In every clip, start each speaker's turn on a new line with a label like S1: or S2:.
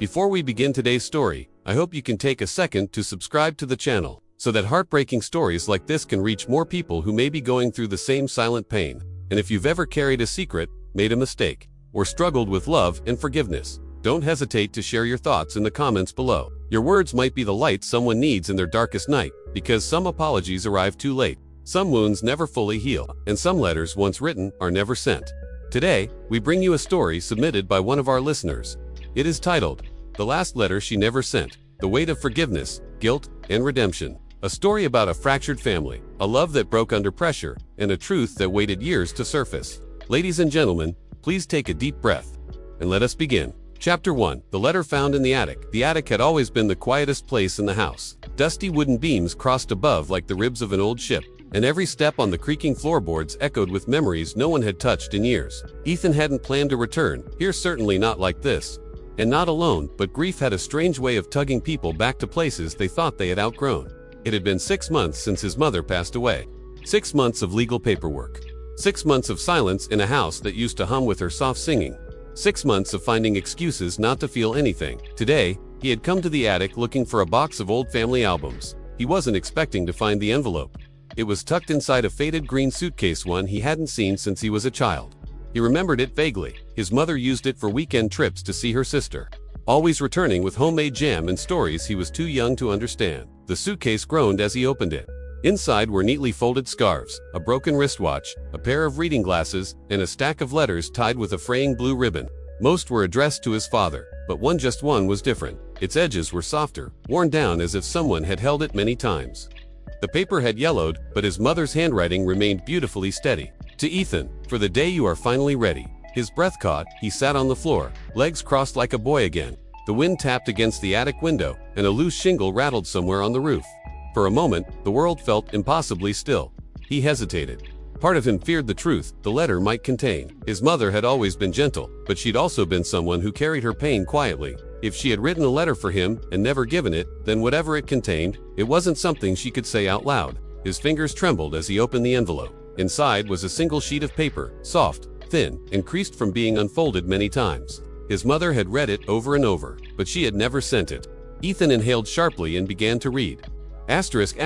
S1: Before we begin today's story, I hope you can take a second to subscribe to the channel, so that heartbreaking stories like this can reach more people who may be going through the same silent pain. And if you've ever carried a secret, made a mistake, or struggled with love and forgiveness, don't hesitate to share your thoughts in the comments below. Your words might be the light someone needs in their darkest night, because some apologies arrive too late, some wounds never fully heal, and some letters once written are never sent. Today, we bring you a story submitted by one of our listeners. It is titled, "The Last Letter She Never Sent, The Weight of Forgiveness, Guilt, and Redemption." A story about a fractured family, a love that broke under pressure, and a truth that waited years to surface. Ladies and gentlemen, please take a deep breath, and let us begin. Chapter 1. The Letter Found in the Attic. The attic had always been the quietest place in the house. Dusty wooden beams crossed above like the ribs of an old ship, and every step on the creaking floorboards echoed with memories no one had touched in years. Ethan hadn't planned to return, here certainly not like this. And not alone, but grief had a strange way of tugging people back to places they thought they had outgrown. It had been 6 months since his mother passed away. 6 months of legal paperwork. 6 months of silence in a house that used to hum with her soft singing. 6 months of finding excuses not to feel anything. Today, he had come to the attic looking for a box of old family albums. He wasn't expecting to find the envelope. It was tucked inside a faded green suitcase, one he hadn't seen since he was a child. He remembered it vaguely. His mother used it for weekend trips to see her sister, always returning with homemade jam and stories he was too young to understand. The suitcase groaned as he opened it. Inside were neatly folded scarves, a broken wristwatch, a pair of reading glasses, and a stack of letters tied with a fraying blue ribbon. Most were addressed to his father, but just one was different. Its edges were softer, worn down as if someone had held it many times. The paper had yellowed, but his mother's handwriting remained beautifully steady. "To Ethan, for the day you are finally ready." His breath caught, he sat on the floor, legs crossed like a boy again. The wind tapped against the attic window, and a loose shingle rattled somewhere on the roof. For a moment, the world felt impossibly still. He hesitated. Part of him feared the truth the letter might contain. His mother had always been gentle, but she'd also been someone who carried her pain quietly. If she had written a letter for him and never given it, then whatever it contained, it wasn't something she could say out loud. His fingers trembled as he opened the envelope. Inside was a single sheet of paper, soft, thin, and creased from being unfolded many times. His mother had read it over and over, but she had never sent it. Ethan inhaled sharply and began to read. Asterisk,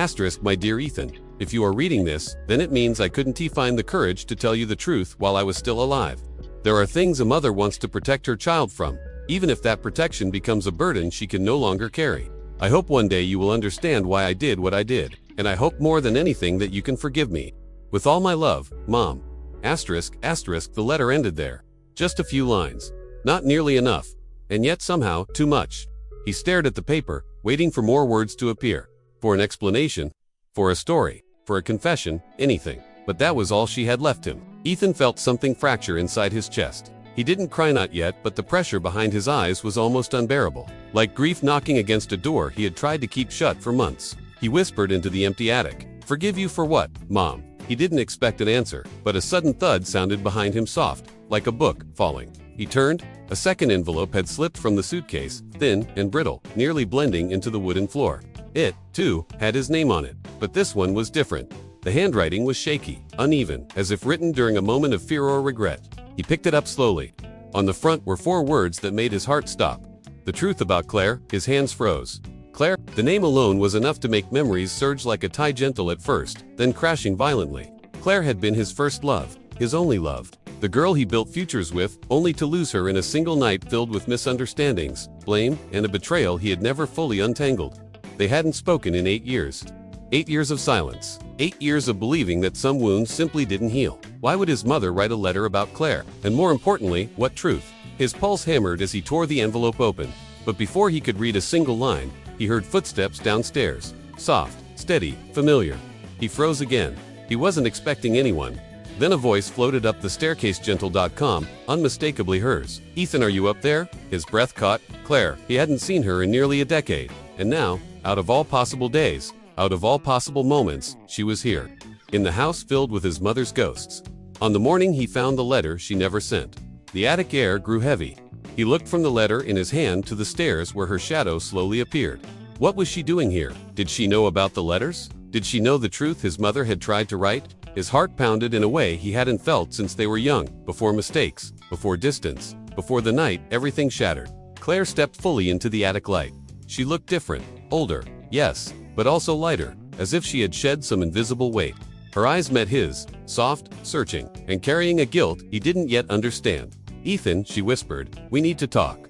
S1: my dear Ethan, if you are reading this, then it means I couldn't find the courage to tell you the truth while I was still alive. There are things a mother wants to protect her child from, even if that protection becomes a burden she can no longer carry. I hope one day you will understand why I did what I did, and I hope more than anything that you can forgive me. With all my love, Mom. Asterisk, the letter ended there. Just a few lines. Not nearly enough, and yet somehow too much. He stared at the paper, waiting for more words to appear. For an explanation, for a story, for a confession, anything. But that was all she had left him. Ethan felt something fracture inside his chest. He didn't cry, not yet, but the pressure behind his eyes was almost unbearable. Like grief knocking against a door he had tried to keep shut for months. He whispered into the empty attic, "Forgive you for what, Mom?" He didn't expect an answer, but a sudden thud sounded behind him, soft, like a book falling. He turned. A second envelope had slipped from the suitcase, thin and brittle, nearly blending into the wooden floor. It, too, had his name on it, but this one was different. The handwriting was shaky, uneven, as if written during a moment of fear or regret. He picked it up slowly. On the front were 4 words that made his heart stop. The truth about Claire. His hands froze. Claire. The name alone was enough to make memories surge like a tide, gentle at first, then crashing violently. Claire had been his first love, his only love. The girl he built futures with, only to lose her in a single night filled with misunderstandings, blame, and a betrayal he had never fully untangled. They hadn't spoken in 8 years. 8 years of silence. 8 years of believing that some wounds simply didn't heal. Why would his mother write a letter about Claire? And more importantly, what truth? His pulse hammered as he tore the envelope open. But before he could read a single line, he heard footsteps downstairs. Soft, steady, familiar. He froze again. He wasn't expecting anyone. Then a voice floated up the staircase, gentle.com, unmistakably hers. "Ethan, are you up there?" His breath caught. Claire. He hadn't seen her in nearly a decade. And now, out of all possible days, out of all possible moments, she was here. In the house filled with his mother's ghosts. On the morning he found the letter she never sent. The attic air grew heavy. He looked from the letter in his hand to the stairs where her shadow slowly appeared. What was she doing here? Did she know about the letters? Did she know the truth his mother had tried to write? His heart pounded in a way he hadn't felt since they were young, before mistakes, before distance, before the night everything shattered. Claire stepped fully into the attic light. She looked different, older, yes, but also lighter, as if she had shed some invisible weight. Her eyes met his, soft, searching, and carrying a guilt he didn't yet understand. "Ethan," she whispered, "we need to talk."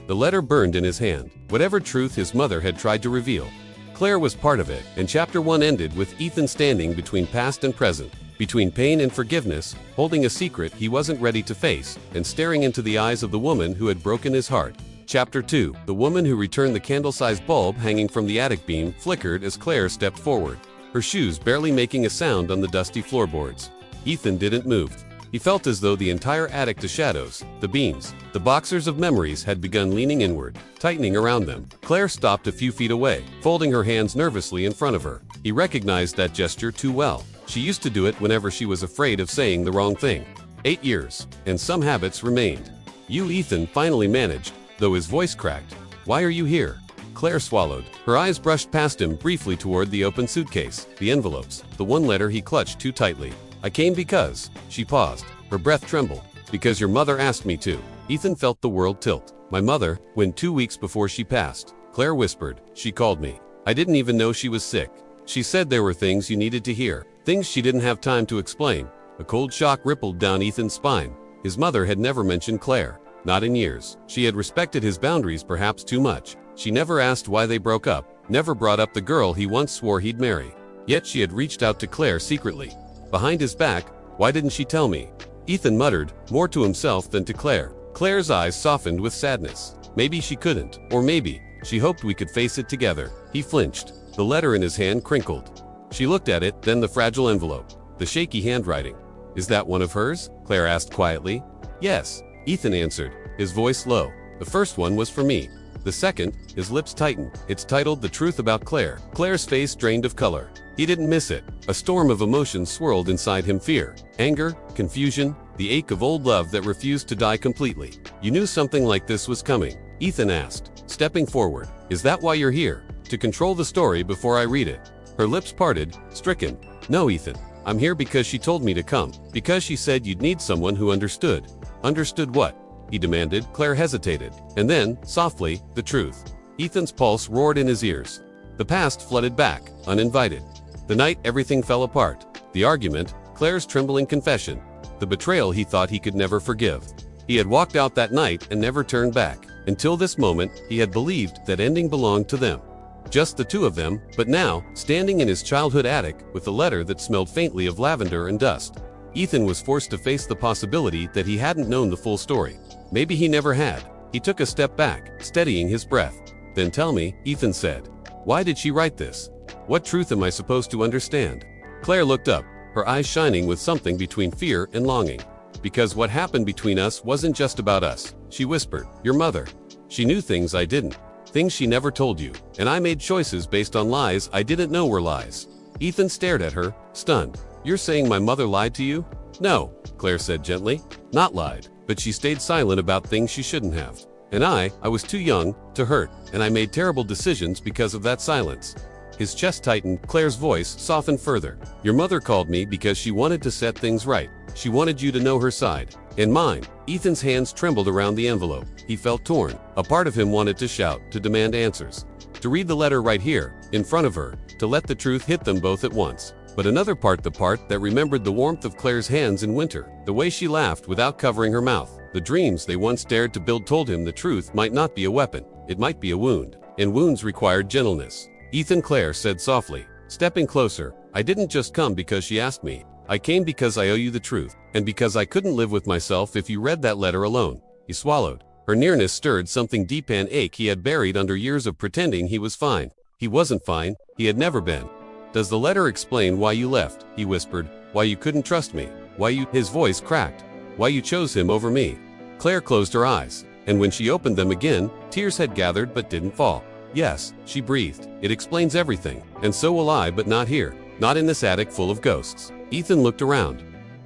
S1: The letter burned in his hand, whatever truth his mother had tried to reveal. Claire was part of it, and chapter 1 ended with Ethan standing between past and present, between pain and forgiveness, holding a secret he wasn't ready to face, and staring into the eyes of the woman who had broken his heart. Chapter 2, the woman who returned the candle-sized bulb hanging from the attic beam flickered as Claire stepped forward, her shoes barely making a sound on the dusty floorboards. Ethan didn't move. He felt as though the entire attic, the shadows, the beams, the boxers of memories had begun leaning inward, tightening around them. Claire stopped a few feet away, folding her hands nervously in front of her. He recognized that gesture too well. She used to do it whenever she was afraid of saying the wrong thing. 8 years, and some habits remained. "You," Ethan finally managed, though his voice cracked. "Why are you here?" Claire swallowed. Her eyes brushed past him briefly toward the open suitcase, the envelopes, the one letter he clutched too tightly. "I came because..." She paused. Her breath trembled. "Because your mother asked me to." Ethan felt the world tilt. "My mother, when 2 weeks before she passed," Claire whispered, "she called me. I didn't even know she was sick. She said there were things you needed to hear, things she didn't have time to explain." A cold shock rippled down Ethan's spine. His mother had never mentioned Claire. Not in years. She had respected his boundaries perhaps too much. She never asked why they broke up, never brought up the girl he once swore he'd marry. Yet she had reached out to Claire secretly. Behind his back. "Why didn't she tell me?" Ethan muttered, more to himself than to Claire. Claire's eyes softened with sadness. Maybe she couldn't, or maybe she hoped we could face it together. He flinched. The letter in his hand crinkled. She looked at it, then the fragile envelope, the shaky handwriting. "Is that one of hers?" Claire asked quietly. "Yes," Ethan answered, his voice low. "The first one was for me. The second," his lips tightened. "It's titled The Truth About Claire." Claire's face drained of color. He didn't miss it. A storm of emotions swirled inside him: fear, anger, confusion, the ache of old love that refused to die completely. "You knew something like this was coming?" Ethan asked, stepping forward. "Is that why you're here? To control the story before I read it?" Her lips parted, stricken. "No, Ethan. I'm here because she told me to come. Because she said you'd need someone who understood." "Understood what?" he demanded. Claire hesitated. And then, softly, the truth. Ethan's pulse roared in his ears. The past flooded back, uninvited. The night everything fell apart. The argument, Claire's trembling confession. The betrayal he thought he could never forgive. He had walked out that night and never turned back. Until this moment, he had believed that ending belonged to them. Just the two of them, but now, standing in his childhood attic, with a letter that smelled faintly of lavender and dust, Ethan was forced to face the possibility that he hadn't known the full story. Maybe he never had. He took a step back, steadying his breath. "Then tell me," Ethan said. "Why did she write this? What truth am I supposed to understand?" Claire looked up, her eyes shining with something between fear and longing. "Because what happened between us wasn't just about us," she whispered. "Your mother. She knew things I didn't. Things she never told you. And I made choices based on lies I didn't know were lies." Ethan stared at her, stunned. "You're saying my mother lied to you?" "No," Claire said gently. "Not lied, but she stayed silent about things she shouldn't have. And I was too young to hurt, and I made terrible decisions because of that silence." His chest tightened, Claire's voice softened further. "Your mother called me because she wanted to set things right. She wanted you to know her side. And mine." Ethan's hands trembled around the envelope. He felt torn. A part of him wanted to shout, to demand answers. To read the letter right here, in front of her, to let the truth hit them both at once. But another part, the part that remembered the warmth of Claire's hands in winter, the way she laughed without covering her mouth, the dreams they once dared to build, told him the truth might not be a weapon, it might be a wound. And wounds required gentleness. "Ethan," Claire said softly, stepping closer, "I didn't just come because she asked me. I came because I owe you the truth, and because I couldn't live with myself if you read that letter alone." He swallowed. Her nearness stirred something deep, an ache he had buried under years of pretending he was fine. He wasn't fine, he had never been. "Does the letter explain why you left?" he whispered. "Why you couldn't trust me? Why you..." His voice cracked. "Why you chose him over me?" Claire closed her eyes, and when she opened them again, tears had gathered but didn't fall. "Yes," she breathed. "It explains everything. And so will I, but not here. Not in this attic full of ghosts." Ethan looked around.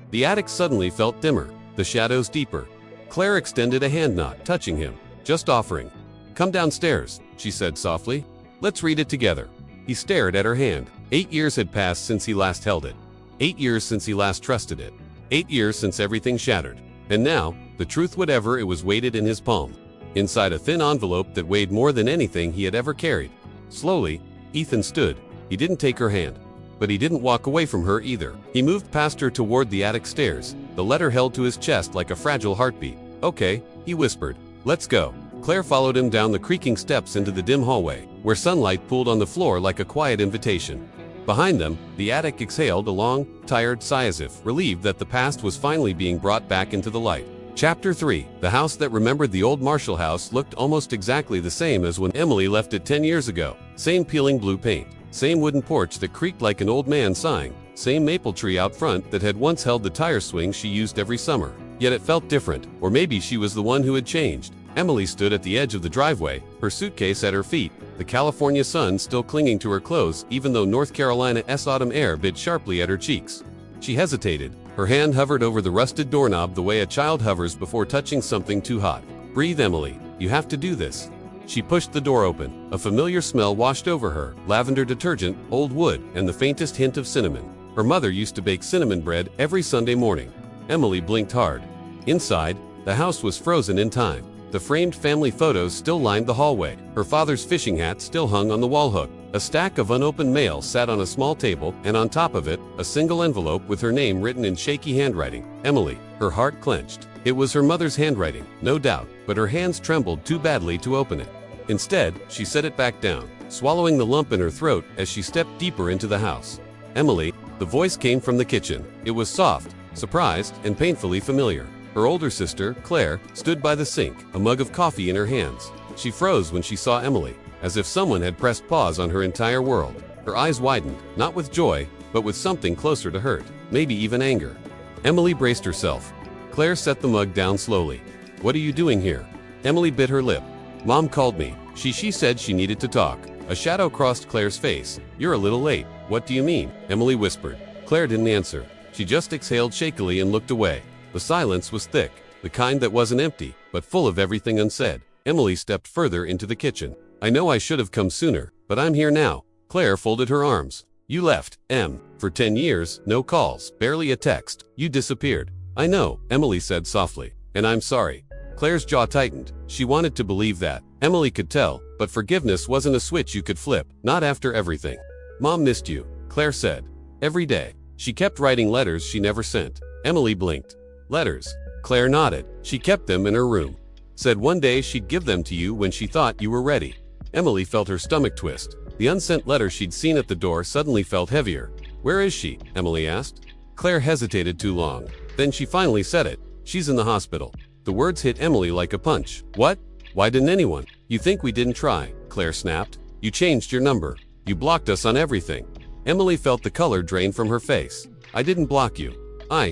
S1: The attic suddenly felt dimmer, the shadows deeper. Claire extended a hand, not touching him, just offering. "Come downstairs," she said softly. "Let's read it together." He stared at her hand. 8 years had passed since he last held it. 8 years since he last trusted it. 8 years since everything shattered. And now, the truth, whatever it was, waited in his palm. inside a thin envelope that weighed more than anything he had ever carried. Slowly, Ethan stood. He didn't take her hand. But he didn't walk away from her either. He moved past her toward the attic stairs, the letter held to his chest like a fragile heartbeat. "Okay," he whispered. "Let's go." Claire followed him down the creaking steps into the dim hallway, where sunlight pooled on the floor like a quiet invitation. Behind them, the attic exhaled a long, tired sigh as if relieved that the past was finally being brought back into the light. Chapter 3. The house that remembered. The old Marshall house looked almost exactly the same as when Emily left it 10 years ago. Same peeling blue paint. Same wooden porch that creaked like an old man sighing. Same maple tree out front that had once held the tire swing she used every summer. Yet it felt different, or maybe she was the one who had changed. Emily stood at the edge of the driveway, her suitcase at her feet, the California sun still clinging to her clothes even though North Carolina's autumn air bit sharply at her cheeks. She hesitated. Her hand hovered over the rusted doorknob the way a child hovers before touching something too hot. "Breathe, Emily. You have to do this." She pushed the door open. A familiar smell washed over her, lavender detergent, old wood, and the faintest hint of cinnamon. Her mother used to bake cinnamon bread every Sunday morning. Emily blinked hard. Inside, the house was frozen in time. The framed family photos still lined the hallway. Her father's fishing hat still hung on the wall hook. A stack of unopened mail sat on a small table, and on top of it, a single envelope with her name written in shaky handwriting. Emily. Her heart clenched. It was her mother's handwriting, no doubt, but her hands trembled too badly to open it. Instead, she set it back down, swallowing the lump in her throat as she stepped deeper into the house. "Emily." The voice came from the kitchen. It was soft, surprised, and painfully familiar. Her older sister, Claire, stood by the sink, a mug of coffee in her hands. She froze when she saw Emily, as if someone had pressed pause on her entire world. Her eyes widened, not with joy, but with something closer to hurt, maybe even anger. Emily braced herself. Claire set the mug down slowly. "What are you doing here?" Emily bit her lip. "Mom called me. She said she needed to talk." A shadow crossed Claire's face. "You're a little late." "What do you mean?" Emily whispered. Claire didn't answer. She just exhaled shakily and looked away. The silence was thick, the kind that wasn't empty, but full of everything unsaid. Emily stepped further into the kitchen. "I know I should have come sooner, but I'm here now." Claire folded her arms. "You left, Em. For 10 years, no calls, barely a text. You disappeared." "I know," Emily said softly. "And I'm sorry." Claire's jaw tightened. She wanted to believe that. Emily could tell, but forgiveness wasn't a switch you could flip, not after everything. "Mom missed you," Claire said. "Every day." She kept writing letters she never sent. Emily blinked. "Letters?" Claire nodded. "She kept them in her room. Said one day she'd give them to you when she thought you were ready." Emily felt her stomach twist. The unsent letter she'd seen at the door suddenly felt heavier. "Where is she?" Emily asked. Claire hesitated too long. Then she finally said it. "She's in the hospital." The words hit Emily like a punch. "What? Why didn't anyone?" "You think we didn't try," Claire snapped. "You changed your number. You blocked us on everything." Emily felt the color drain from her face. "I didn't block you."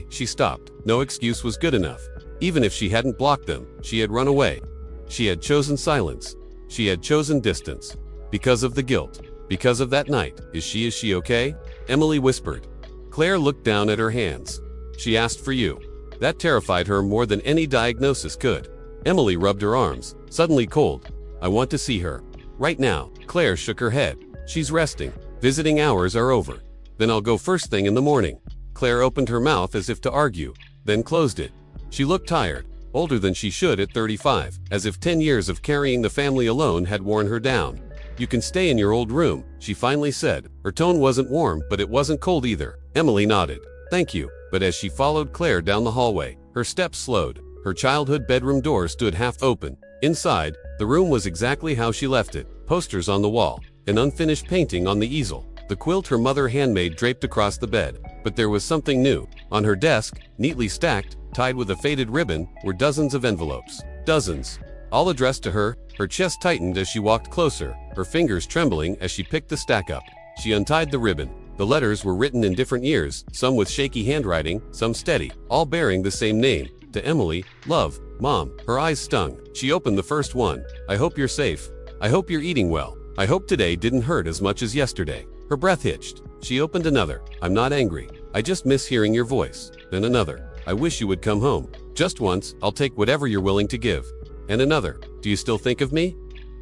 S1: She stopped. No excuse was good enough. Even if she hadn't blocked them, she had run away. She had chosen silence. She had chosen distance. Because of the guilt. Because of that night. Is she okay?" Emily whispered. Claire looked down at her hands. "She asked for you." That terrified her more than any diagnosis could. Emily rubbed her arms, suddenly cold. "I want to see her. Right now." Claire shook her head. "She's resting. Visiting hours are over. Then I'll go first thing in the morning." Claire opened her mouth as if to argue, then closed it. She looked tired, older than she should at 35, as if 10 years of carrying the family alone had worn her down. "You can stay in your old room," she finally said. Her tone wasn't warm, but it wasn't cold either. Emily nodded. "Thank you." But as she followed Claire down the hallway, her steps slowed. Her childhood bedroom door stood half open. Inside, the room was exactly how she left it. Posters on the wall, an unfinished painting on the easel, the quilt her mother handmade draped across the bed. But there was something new. On her desk, neatly stacked, tied with a faded ribbon, were dozens of envelopes. Dozens. All addressed to her. Her chest tightened as she walked closer, her fingers trembling as she picked the stack up. She untied the ribbon. The letters were written in different years, some with shaky handwriting, some steady, all bearing the same name. To Emily, love, Mom. Her eyes stung. She opened the first one. "I hope you're safe. I hope you're eating well. I hope today didn't hurt as much as yesterday." Her breath hitched. She opened another. "I'm not angry. I just miss hearing your voice." Then another. "I wish you would come home. Just once, I'll take whatever you're willing to give." And another. "Do you still think of me?"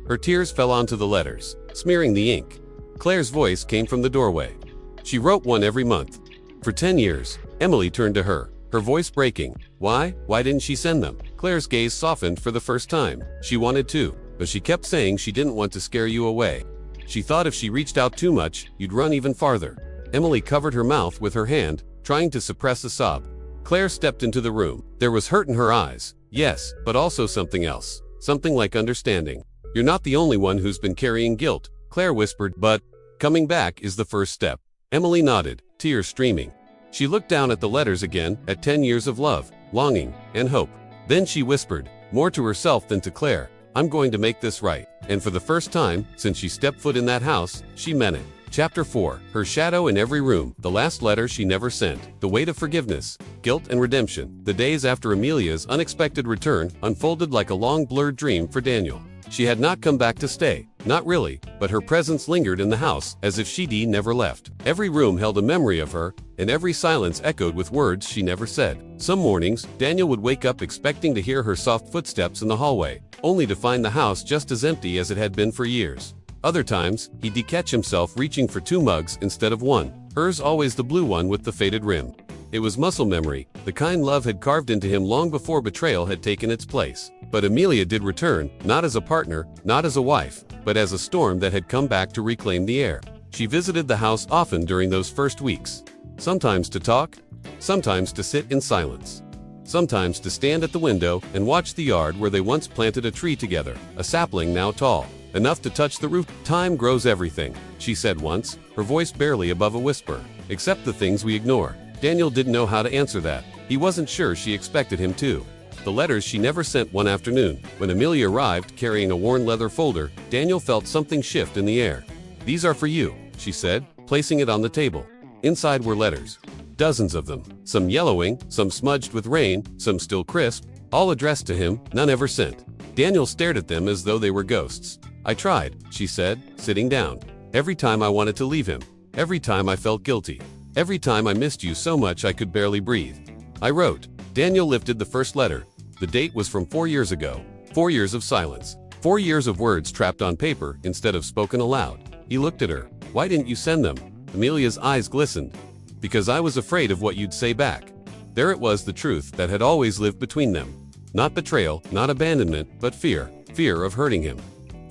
S1: Her tears fell onto the letters, smearing the ink. Claire's voice came from the doorway. "She wrote one every month. For 10 years." Emily turned to her, her voice breaking. Why didn't she send them?" Claire's gaze softened for the first time. She wanted to, but she kept saying she didn't want to scare you away. She thought if she reached out too much, you'd run even farther. Emily covered her mouth with her hand, trying to suppress a sob. Claire stepped into the room. There was hurt in her eyes. Yes, but also something else. Something like understanding. You're not the only one who's been carrying guilt, Claire whispered, but coming back is the first step. Emily nodded, tears streaming. She looked down at the letters again, at 10 years of love, longing, and hope. Then she whispered, more to herself than to Claire, I'm going to make this right. And for the first time, since she stepped foot in that house, she meant it. Chapter 4. Her shadow in every room. The last letter she never sent. The weight of forgiveness, guilt and redemption. The days after Amelia's unexpected return unfolded like a long blurred dream for Daniel. She had not come back to stay. Not really, but her presence lingered in the house as if she'd never left. Every room held a memory of her, and every silence echoed with words she never said. Some mornings, Daniel would wake up expecting to hear her soft footsteps in the hallway, only to find the house just as empty as it had been for years. Other times, he'd catch himself reaching for 2 mugs instead of 1, hers always the blue one with the faded rim. It was muscle memory, the kind love had carved into him long before betrayal had taken its place. But Amelia did return, not as a partner, not as a wife, but as a storm that had come back to reclaim the air. She visited the house often during those first weeks. Sometimes to talk, sometimes to sit in silence. Sometimes to stand at the window and watch the yard where they once planted a tree together, a sapling now tall, enough to touch the roof. Time grows everything, she said once, her voice barely above a whisper. Except the things we ignore. Daniel didn't know how to answer that. He wasn't sure she expected him to. The letters she never sent. One afternoon, when Amelia arrived carrying a worn leather folder, Daniel felt something shift in the air. These are for you, she said, placing it on the table. Inside were letters. Dozens of them. Some yellowing, some smudged with rain, some still crisp, all addressed to him, none ever sent. Daniel stared at them as though they were ghosts. I tried, she said, sitting down. Every time I wanted to leave him. Every time I felt guilty. Every time I missed you so much I could barely breathe. I wrote. Daniel lifted the first letter. The date was from 4 years ago. 4 years of silence. 4 years of words trapped on paper instead of spoken aloud. He looked at her. Why didn't you send them? Amelia's eyes glistened. Because I was afraid of what you'd say back. There it was, the truth that had always lived between them. Not betrayal, not abandonment, but fear. Fear of hurting him.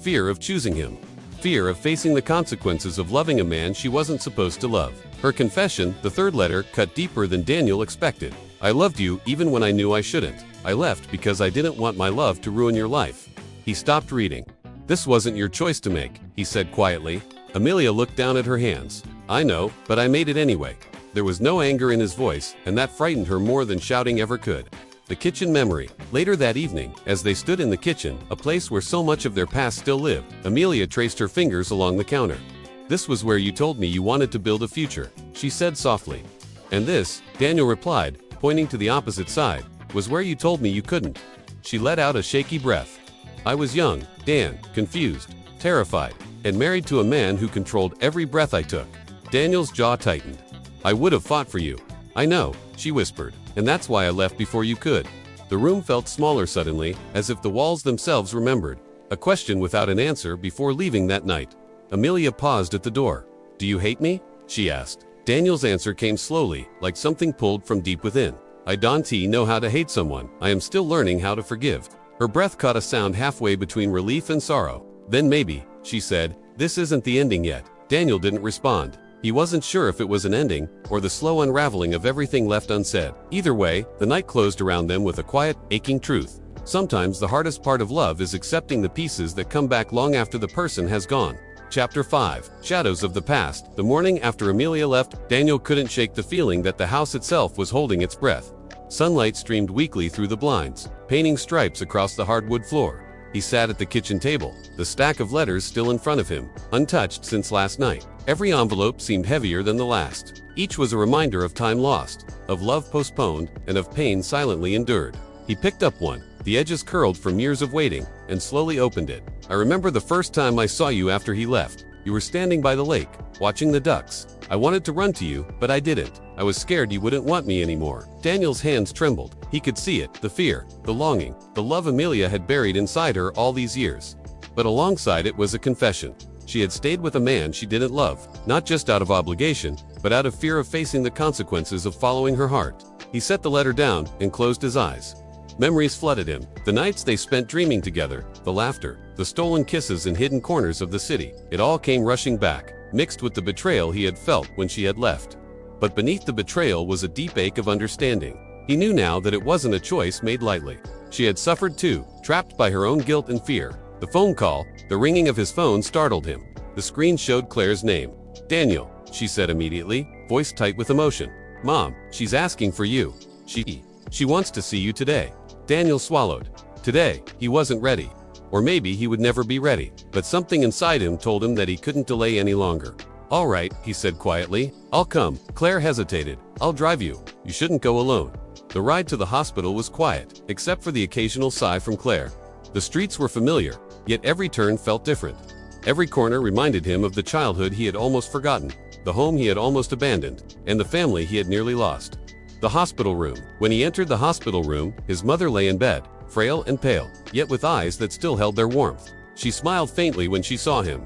S1: Fear of choosing him. Fear of facing the consequences of loving a man she wasn't supposed to love. Her confession, the third letter, cut deeper than Daniel expected. I loved you even when I knew I shouldn't. I left because I didn't want my love to ruin your life. He stopped reading. This wasn't your choice to make, he said quietly. Amelia looked down at her hands. I know, but I made it anyway. There was no anger in his voice, and that frightened her more than shouting ever could. The kitchen memory. Later that evening, as they stood in the kitchen, a place where so much of their past still lived, Amelia traced her fingers along the counter. This was where you told me you wanted to build a future, she said softly. And this, Daniel replied, pointing to the opposite side, was where you told me you couldn't. She let out a shaky breath. I was young, Dan, confused, terrified, and married to a man who controlled every breath I took. Daniel's jaw tightened. I would have fought for you. I know, she whispered, and that's why I left before you could. The room felt smaller suddenly, as if the walls themselves remembered. A question without an answer before leaving that night. Amelia paused at the door. Do you hate me? She asked. Daniel's answer came slowly, like something pulled from deep within. I don't know how to hate someone. I am still learning how to forgive. Her breath caught a sound halfway between relief and sorrow. Then maybe, she said, this isn't the ending yet. Daniel didn't respond. He wasn't sure if it was an ending, or the slow unraveling of everything left unsaid. Either way, the night closed around them with a quiet, aching truth. Sometimes the hardest part of love is accepting the pieces that come back long after the person has gone. Chapter 5. Shadows of the Past. The morning after Amelia left, Daniel couldn't shake the feeling that the house itself was holding its breath. Sunlight streamed weakly through the blinds, painting stripes across the hardwood floor. He sat at the kitchen table, the stack of letters still in front of him, untouched since last night. Every envelope seemed heavier than the last. Each was a reminder of time lost, of love postponed, and of pain silently endured. He picked up one, the edges curled from years of waiting, and slowly opened it. I remember the first time I saw you after he left. You were standing by the lake, watching the ducks. I wanted to run to you, but I didn't. I was scared you wouldn't want me anymore. Daniel's hands trembled. He could see it, the fear, the longing, the love Amelia had buried inside her all these years. But alongside it was a confession. She had stayed with a man she didn't love, not just out of obligation, but out of fear of facing the consequences of following her heart. He set the letter down and closed his eyes. Memories flooded him. The nights they spent dreaming together, the laughter, the stolen kisses in hidden corners of the city. It all came rushing back, mixed with the betrayal he had felt when she had left. But beneath the betrayal was a deep ache of understanding. He knew now that it wasn't a choice made lightly. She had suffered too, trapped by her own guilt and fear. The phone call, the ringing of his phone startled him. The screen showed Claire's name. "Daniel," she said immediately, voice tight with emotion. "Mom, she's asking for you. She wants to see you today." Daniel swallowed. Today, he wasn't ready. Or maybe he would never be ready. But something inside him told him that he couldn't delay any longer. "All right," he said quietly. "I'll come." Claire hesitated. "I'll drive you. You shouldn't go alone." The ride to the hospital was quiet, except for the occasional sigh from Claire. The streets were familiar, yet every turn felt different. Every corner reminded him of the childhood he had almost forgotten, the home he had almost abandoned, and the family he had nearly lost. The hospital room. When he entered the hospital room, his mother lay in bed, frail and pale, yet with eyes that still held their warmth. She smiled faintly when she saw him.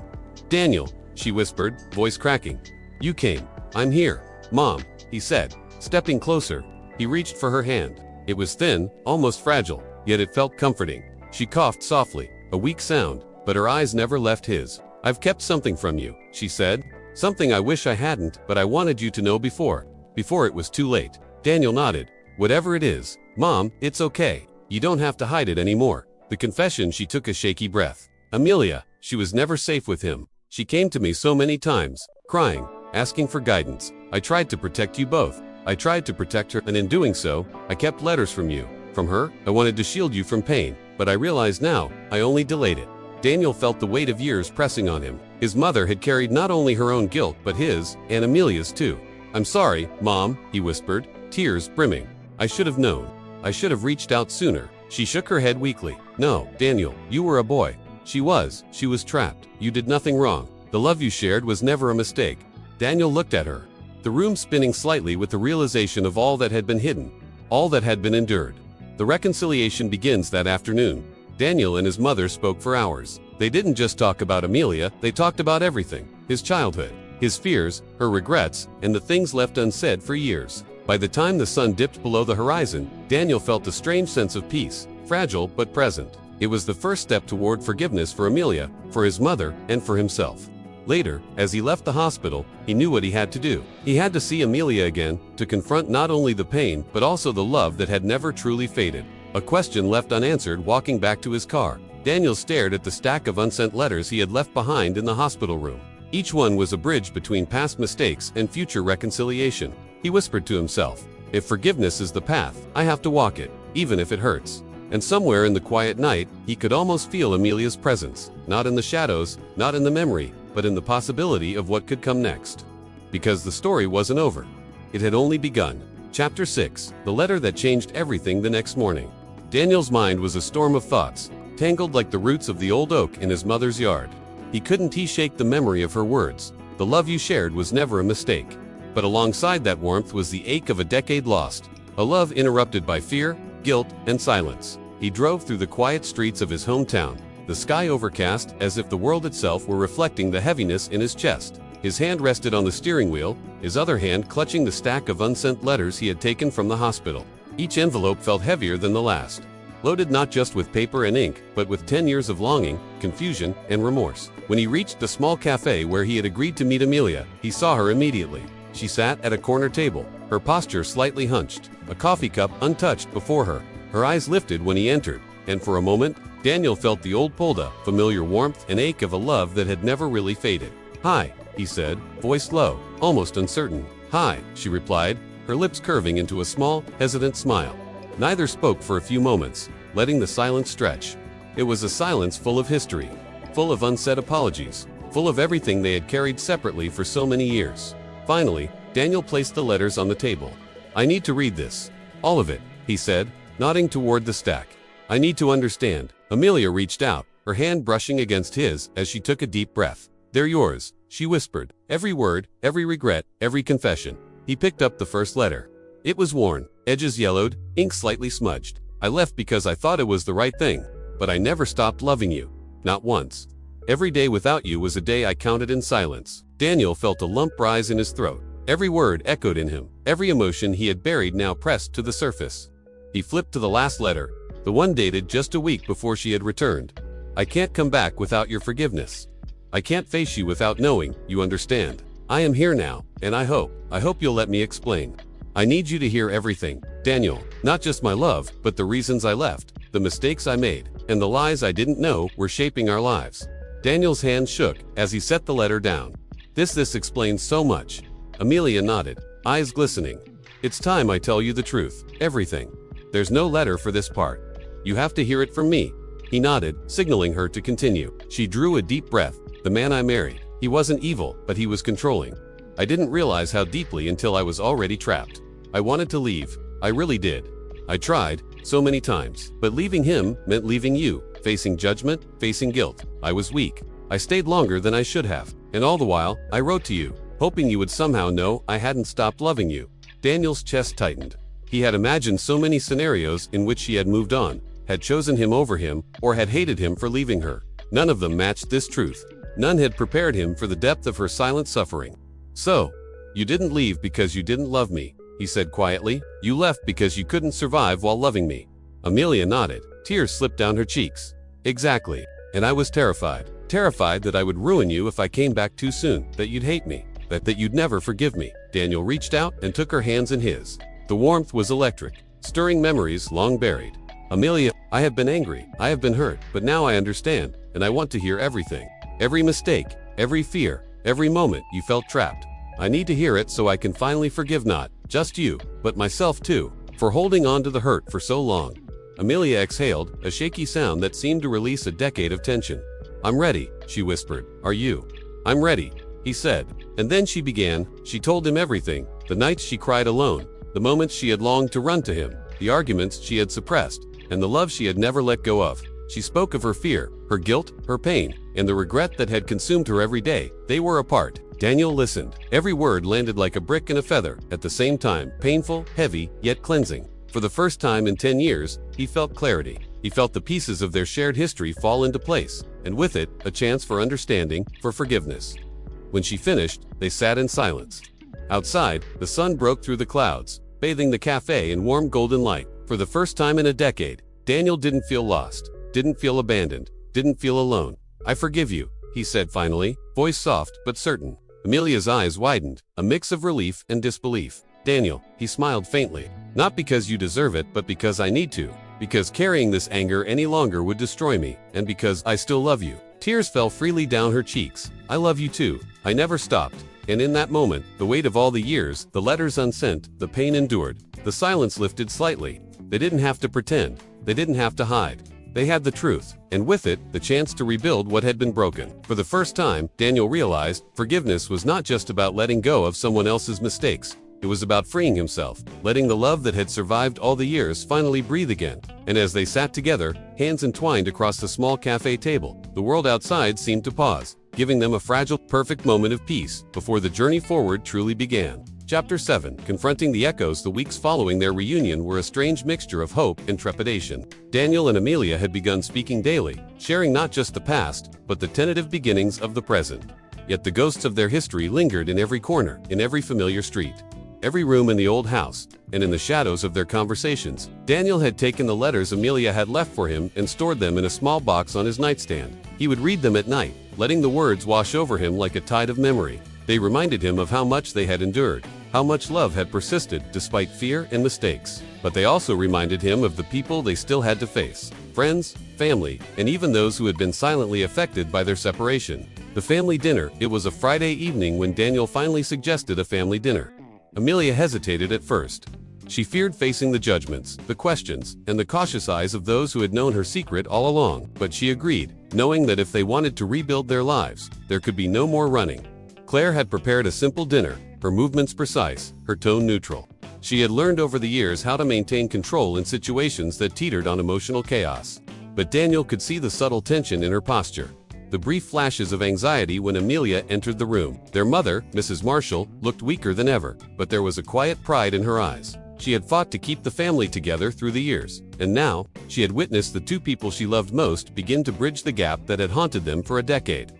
S1: "Daniel," she whispered, voice cracking. "You came. I'm here." "Mom," he said, stepping closer. He reached for her hand. It was thin, almost fragile, yet it felt comforting. She coughed softly, a weak sound, but her eyes never left his. "I've kept something from you," she said. "Something I wish I hadn't, but I wanted you to know before it was too late." Daniel nodded. "Whatever it is, Mom, it's okay. You don't have to hide it anymore." The confession. She took a shaky breath. "Amelia, she was never safe with him. She came to me so many times, crying, asking for guidance. I tried to protect you both. I tried to protect her, and in doing so, I kept letters from you. From her, I wanted to shield you from pain, but I realize now, I only delayed it." Daniel felt the weight of years pressing on him. His mother had carried not only her own guilt, but his, and Amelia's too. "I'm sorry, Mom," he whispered, tears brimming. "I should have known. I should have reached out sooner." She shook her head weakly. "No, Daniel, you were a boy. She was trapped. You did nothing wrong. The love you shared was never a mistake." Daniel looked at her, the room spinning slightly with the realization of all that had been hidden, all that had been endured. The reconciliation begins that afternoon. Daniel and his mother spoke for hours. They didn't just talk about Amelia, they talked about everything. His childhood, his fears, her regrets, and the things left unsaid for years. By the time the sun dipped below the horizon, Daniel felt a strange sense of peace, fragile but present. It was the first step toward forgiveness for Amelia, for his mother, and for himself. Later, as he left the hospital, he knew what he had to do. He had to see Amelia again, to confront not only the pain, but also the love that had never truly faded. A question left unanswered walking back to his car. Daniel stared at the stack of unsent letters he had left behind in the hospital room. Each one was a bridge between past mistakes and future reconciliation. He whispered to himself, "If forgiveness is the path, I have to walk it, even if it hurts." And somewhere in the quiet night, he could almost feel Amelia's presence, not in the shadows, not in the memory, but in the possibility of what could come next. Because the story wasn't over. It had only begun. Chapter 6, the letter that changed everything the next morning. Daniel's mind was a storm of thoughts, tangled like the roots of the old oak in his mother's yard. He couldn't shake the memory of her words. "The love you shared was never a mistake." But alongside that warmth was the ache of a decade lost, a love interrupted by fear, guilt, and silence. He drove through the quiet streets of his hometown, the sky overcast as if the world itself were reflecting the heaviness in his chest. His hand rested on the steering wheel, his other hand clutching the stack of unsent letters he had taken from the hospital. Each envelope felt heavier than the last, loaded not just with paper and ink, but with 10 years of longing, confusion, and remorse. When he reached the small cafe where he had agreed to meet Amelia, he saw her immediately. She sat at a corner table, her posture slightly hunched, a coffee cup untouched before her. Her eyes lifted when he entered, and for a moment, Daniel felt the old pulled-up, familiar warmth and ache of a love that had never really faded. "Hi," he said, voice low, almost uncertain. "Hi," she replied, her lips curving into a small, hesitant smile. Neither spoke for a few moments, letting the silence stretch. It was a silence full of history, full of unsaid apologies, full of everything they had carried separately for so many years. Finally, Daniel placed the letters on the table. "I need to read this. All of it," he said, nodding toward the stack. "I need to understand." Amelia reached out, her hand brushing against his as she took a deep breath. "They're yours," she whispered. "Every word, every regret, every confession." He picked up the first letter. It was worn, edges yellowed, ink slightly smudged. "I left because I thought it was the right thing, but I never stopped loving you. Not once. Every day without you was a day I counted in silence." Daniel felt a lump rise in his throat. Every word echoed in him, every emotion he had buried now pressed to the surface. He flipped to the last letter, The one dated just a week before she had returned. I can't come back without your forgiveness. I can't face you without knowing you understand. I am here now, and I hope you'll let me explain. I need you to hear everything, Daniel, not just my love, but the reasons I left, the mistakes I made, and the lies I didn't know were shaping our lives. Daniel's hand shook as he set the letter down. This explains so much. Amelia nodded, eyes glistening. It's time I tell you the truth, everything. There's no letter for this part. You have to hear it from me. He nodded, signaling her to continue. She drew a deep breath. The man I married. He wasn't evil, but he was controlling. I didn't realize how deeply until I was already trapped. I wanted to leave. I really did. I tried, so many times. But leaving him meant leaving you, facing judgment, facing guilt. I was weak. I stayed longer than I should have. And all the while, I wrote to you, hoping you would somehow know I hadn't stopped loving you. Daniel's chest tightened. He had imagined so many scenarios in which she had moved on, had chosen him over him, or had hated him for leaving her. None of them matched this truth. None had prepared him for the depth of her silent suffering. So, you didn't leave because you didn't love me, he said quietly. You left because you couldn't survive while loving me. Amelia nodded. Tears slipped down her cheeks. Exactly. And I was terrified. Terrified that I would ruin you if I came back too soon, that you'd hate me, that you'd never forgive me. Daniel reached out and took her hands in his. The warmth was electric, stirring memories long buried. Amelia, I have been angry, I have been hurt, but now I understand, and I want to hear everything. Every mistake, every fear, every moment you felt trapped. I need to hear it so I can finally forgive not just you, but myself too, for holding on to the hurt for so long. Amelia exhaled, a shaky sound that seemed to release a decade of tension. I'm ready, she whispered. Are you? I'm ready, he said. And then she began. She told him everything, the nights she cried alone, the moments she had longed to run to him, the arguments she had suppressed, and the love she had never let go of. She spoke of her fear, her guilt, her pain, and the regret that had consumed her every day. They were apart. Daniel listened. Every word landed like a brick and a feather, at the same time, painful, heavy, yet cleansing. For the first time in 10 years, he felt clarity. He felt the pieces of their shared history fall into place, and with it, a chance for understanding, for forgiveness. When she finished, they sat in silence. Outside, the sun broke through the clouds, bathing the cafe in warm golden light. For the first time in a decade, Daniel didn't feel lost, didn't feel abandoned, didn't feel alone. I forgive you, he said finally, voice soft but certain. Amelia's eyes widened, a mix of relief and disbelief. Daniel, he smiled faintly. Not because you deserve it, but because I need to. Because carrying this anger any longer would destroy me, and because I still love you. Tears fell freely down her cheeks. I love you too. I never stopped. And in that moment, the weight of all the years, the letters unsent, the pain endured, the silence lifted slightly. They didn't have to pretend. They didn't have to hide. They had the truth, and with it, the chance to rebuild what had been broken. For the first time, Daniel realized forgiveness was not just about letting go of someone else's mistakes. It was about freeing himself, letting the love that had survived all the years finally breathe again. And as they sat together, hands entwined across the small cafe table, the world outside seemed to pause, giving them a fragile, perfect moment of peace before the journey forward truly began. Chapter 7. Confronting the echoes. The weeks following their reunion were a strange mixture of hope and trepidation. Daniel and Amelia had begun speaking daily, sharing not just the past, but the tentative beginnings of the present. Yet the ghosts of their history lingered in every corner, in every familiar street, every room in the old house, and in the shadows of their conversations. Daniel had taken the letters Amelia had left for him and stored them in a small box on his nightstand. He would read them at night, letting the words wash over him like a tide of memory. They reminded him of how much they had endured, how much love had persisted despite fear and mistakes. But they also reminded him of the people they still had to face. Friends, family, and even those who had been silently affected by their separation. The family dinner. It was a Friday evening when Daniel finally suggested a family dinner. Amelia hesitated at first. She feared facing the judgments, the questions, and the cautious eyes of those who had known her secret all along. But she agreed, knowing that if they wanted to rebuild their lives, there could be no more running. Claire had prepared a simple dinner, her movements precise, her tone neutral. She had learned over the years how to maintain control in situations that teetered on emotional chaos. But Daniel could see the subtle tension in her posture, the brief flashes of anxiety when Amelia entered the room. Their mother, Mrs. Marshall, looked weaker than ever, but there was a quiet pride in her eyes. She had fought to keep the family together through the years, and now, she had witnessed the two people she loved most begin to bridge the gap that had haunted them for a decade.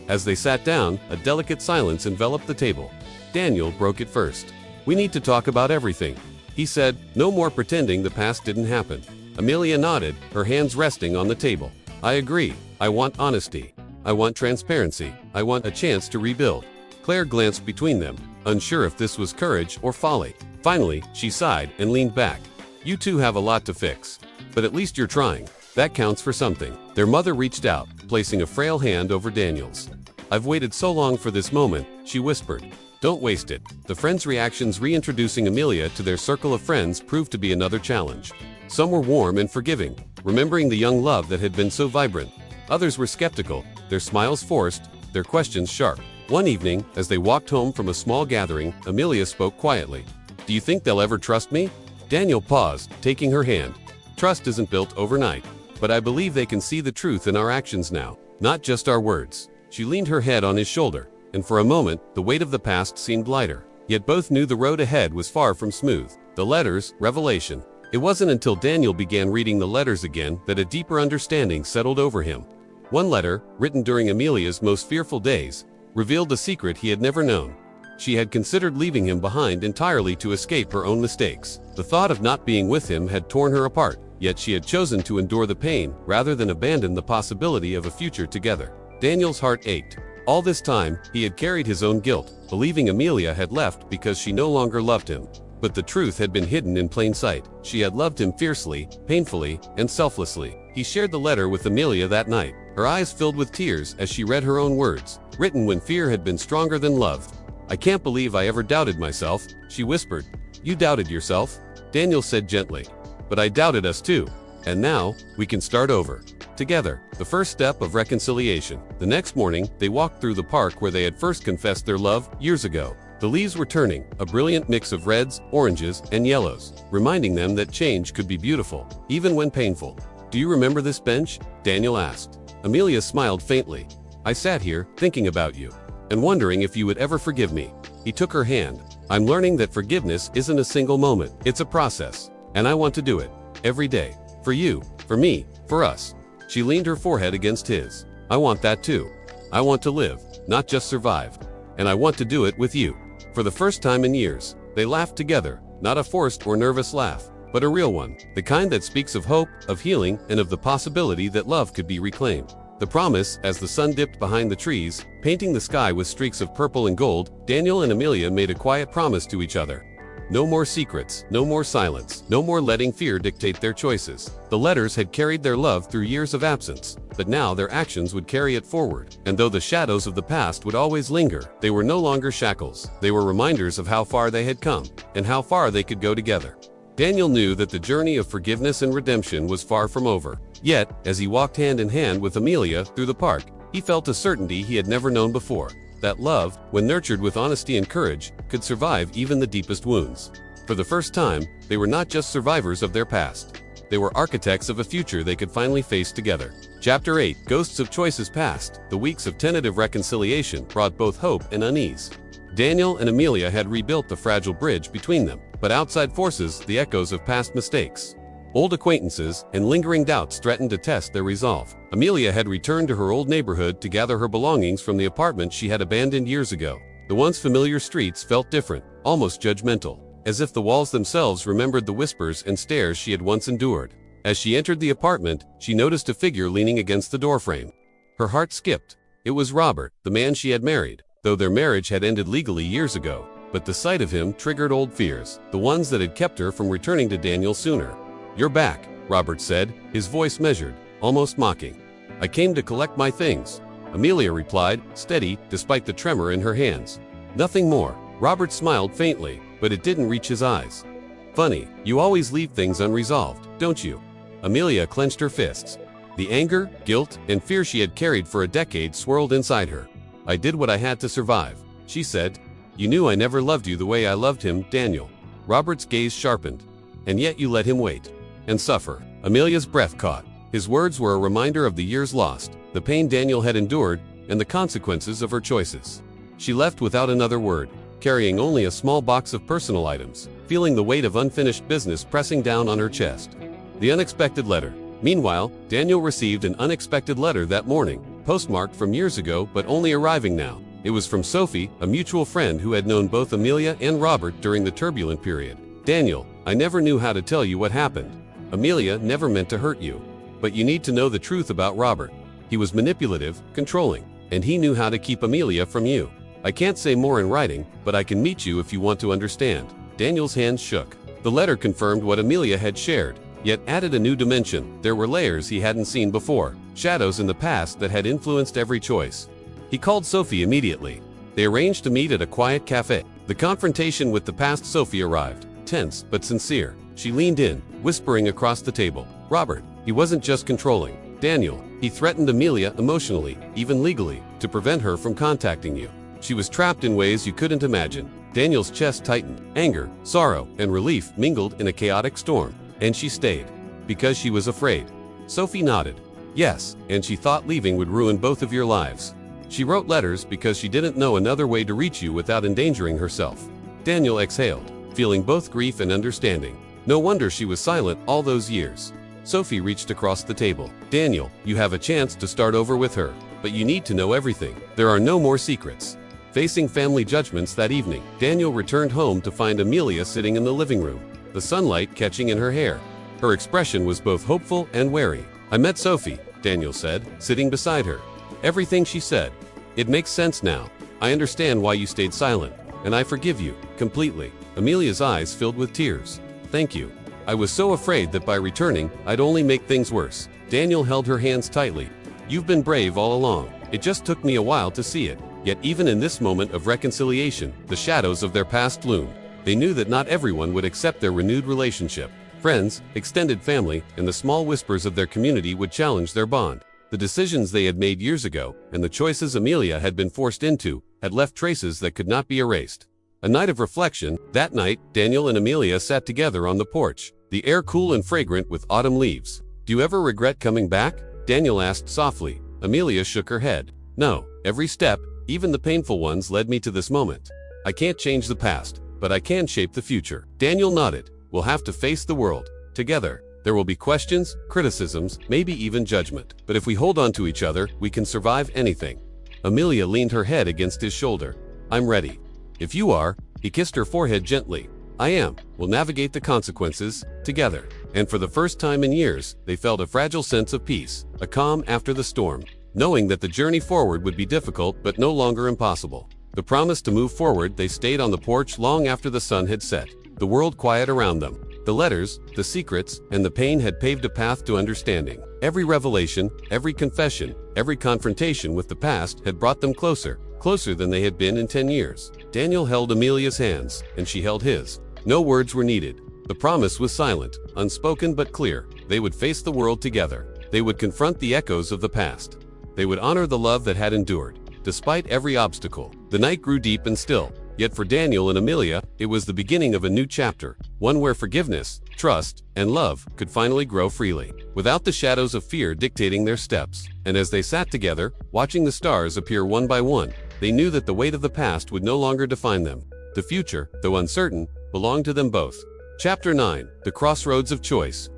S1: As they sat down, a delicate silence enveloped the table. Daniel broke it first. We need to talk about everything, he said. No more pretending the past didn't happen. Amelia nodded, her hands resting on the table. I agree. I want honesty. I want transparency. I want a chance to rebuild. Claire glanced between them, unsure if this was courage or folly. Finally, she sighed and leaned back. You two have a lot to fix. But at least you're trying. That counts for something. Their mother reached out, placing a frail hand over Daniel's. I've waited so long for this moment, she whispered. Don't waste it. The friends' reactions reintroducing Amelia to their circle of friends proved to be another challenge. Some were warm and forgiving, remembering the young love that had been so vibrant. Others were skeptical, their smiles forced, their questions sharp. One evening, as they walked home from a small gathering, Amelia spoke quietly. Do you think they'll ever trust me? Daniel paused, taking her hand. Trust isn't built overnight, but I believe they can see the truth in our actions now, not just our words. She leaned her head on his shoulder, and for a moment, the weight of the past seemed lighter. Yet both knew the road ahead was far from smooth. The letters, revelation. It wasn't until Daniel began reading the letters again that a deeper understanding settled over him. One letter, written during Amelia's most fearful days, revealed a secret he had never known. She had considered leaving him behind entirely to escape her own mistakes. The thought of not being with him had torn her apart, yet she had chosen to endure the pain rather than abandon the possibility of a future together. Daniel's heart ached. All this time, he had carried his own guilt, believing Amelia had left because she no longer loved him. But the truth had been hidden in plain sight. She had loved him fiercely, painfully, and selflessly. He shared the letter with Amelia that night, her eyes filled with tears as she read her own words, written when fear had been stronger than love. I can't believe I ever doubted myself, she whispered. You doubted yourself? Daniel said gently. But I doubted us too. And now, we can start over. Together, the first step of reconciliation. The next morning, they walked through the park where they had first confessed their love, years ago. The leaves were turning, a brilliant mix of reds, oranges, and yellows, reminding them that change could be beautiful, even when painful. Do you remember this bench? Daniel asked. Amelia smiled faintly. I sat here, thinking about you, and wondering if you would ever forgive me. He took her hand. I'm learning that forgiveness isn't a single moment, it's a process. And I want to do it. Every day. For you, for me, for us. She leaned her forehead against his. I want that too. I want to live, not just survive. And I want to do it with you. For the first time in years, they laughed together, not a forced or nervous laugh, but a real one, the kind that speaks of hope, of healing, and of the possibility that love could be reclaimed. The promise, as the sun dipped behind the trees, painting the sky with streaks of purple and gold, Daniel and Amelia made a quiet promise to each other. No more secrets, no more silence, no more letting fear dictate their choices. The letters had carried their love through years of absence, but now their actions would carry it forward. And though the shadows of the past would always linger, they were no longer shackles. They were reminders of how far they had come, and how far they could go together. Daniel knew that the journey of forgiveness and redemption was far from over. Yet, as he walked hand in hand with Amelia through the park, he felt a certainty he had never known before. That love, when nurtured with honesty and courage, could survive even the deepest wounds. For the first time, they were not just survivors of their past. They were architects of a future they could finally face together. Chapter 8, Ghosts of Choices Past. The weeks of tentative reconciliation brought both hope and unease. Daniel and Amelia had rebuilt the fragile bridge between them, but outside forces, the echoes of past mistakes, old acquaintances, and lingering doubts threatened to test their resolve. Amelia had returned to her old neighborhood to gather her belongings from the apartment she had abandoned years ago. The once familiar streets felt different, almost judgmental, as if the walls themselves remembered the whispers and stares she had once endured. As she entered the apartment, she noticed a figure leaning against the doorframe. Her heart skipped. It was Robert, the man she had married, though their marriage had ended legally years ago. But the sight of him triggered old fears, the ones that had kept her from returning to Daniel sooner. You're back, Robert said, his voice measured, almost mocking. I came to collect my things, Amelia replied, steady despite the tremor in her hands. Nothing more. Robert smiled faintly, but it didn't reach his eyes. Funny, you always leave things unresolved, don't you? Amelia clenched her fists. The anger, guilt, and fear she had carried for a decade swirled inside her. I did what I had to survive, she said. You knew I never loved you the way I loved him, Daniel. Robert's gaze sharpened. And yet you let him wait and suffer. Amelia's breath caught. His words were a reminder of the years lost, the pain Daniel had endured, and the consequences of her choices. She left without another word, carrying only a small box of personal items, feeling the weight of unfinished business pressing down on her chest. The unexpected letter. Meanwhile, Daniel received an unexpected letter that morning, postmarked from years ago but only arriving now. It was from Sophie, a mutual friend who had known both Amelia and Robert during the turbulent period. Daniel, I never knew how to tell you what happened. Amelia never meant to hurt you. But you need to know the truth about Robert. He was manipulative, controlling, and he knew how to keep Amelia from you. I can't say more in writing, but I can meet you if you want to understand." Daniel's hands shook. The letter confirmed what Amelia had shared, yet added a new dimension. There were layers he hadn't seen before, shadows in the past that had influenced every choice. He called Sophie immediately. They arranged to meet at a quiet cafe. The confrontation with the past Sophie arrived, tense but sincere. She leaned in, whispering across the table. Robert, he wasn't just controlling. Daniel, he threatened Amelia emotionally, even legally, to prevent her from contacting you. She was trapped in ways you couldn't imagine. Daniel's chest tightened. Anger, sorrow, and relief mingled in a chaotic storm. And she stayed. Because she was afraid. Sophie nodded. Yes, and she thought leaving would ruin both of your lives. She wrote letters because she didn't know another way to reach you without endangering herself. Daniel exhaled, feeling both grief and understanding. No wonder she was silent all those years. Sophie reached across the table. Daniel, you have a chance to start over with her, but you need to know everything. There are no more secrets. Facing family judgments that evening, Daniel returned home to find Amelia sitting in the living room, the sunlight catching in her hair. Her expression was both hopeful and wary. "I met Sophie," Daniel said, sitting beside her. "Everything she said. It makes sense now. I understand why you stayed silent, and I forgive you, completely." Amelia's eyes filled with tears. "Thank you. I was so afraid that by returning, I'd only make things worse." Daniel held her hands tightly. "You've been brave all along. It just took me a while to see it." Yet even in this moment of reconciliation, the shadows of their past loomed. They knew that not everyone would accept their renewed relationship. Friends, extended family, and the small whispers of their community would challenge their bond. The decisions they had made years ago, and the choices Amelia had been forced into, had left traces that could not be erased. A night of reflection. That night, Daniel and Amelia sat together on the porch, the air cool and fragrant with autumn leaves. "Do you ever regret coming back?" Daniel asked softly. Amelia shook her head. "No, every step, even the painful ones, led me to this moment. I can't change the past, but I can shape the future." Daniel nodded. "We'll have to face the world together. There will be questions, criticisms, maybe even judgment. But if we hold on to each other, we can survive anything." Amelia leaned her head against his shoulder. "I'm ready." "If you are," he kissed her forehead gently. "I am. We'll navigate the consequences together." And for the first time in years, they felt a fragile sense of peace, a calm after the storm, knowing that the journey forward would be difficult but no longer impossible. The promise to move forward. They stayed on the porch long after the sun had set, the world quiet around them. The letters, the secrets, and the pain had paved a path to understanding. Every revelation, every confession, every confrontation with the past had brought them closer, closer than they had been in 10 years. Daniel held Amelia's hands, and she held his. No words were needed. The promise was silent, unspoken but clear. They would face the world together. They would confront the echoes of the past. They would honor the love that had endured, despite every obstacle. The night grew deep and still, yet for Daniel and Amelia, it was the beginning of a new chapter, one where forgiveness, trust, and love could finally grow freely, without the shadows of fear dictating their steps. And as they sat together, watching the stars appear one by one, they knew that the weight of the past would no longer define them. The future, though uncertain, belonged to them both. Chapter 9. The Crossroads of Choice.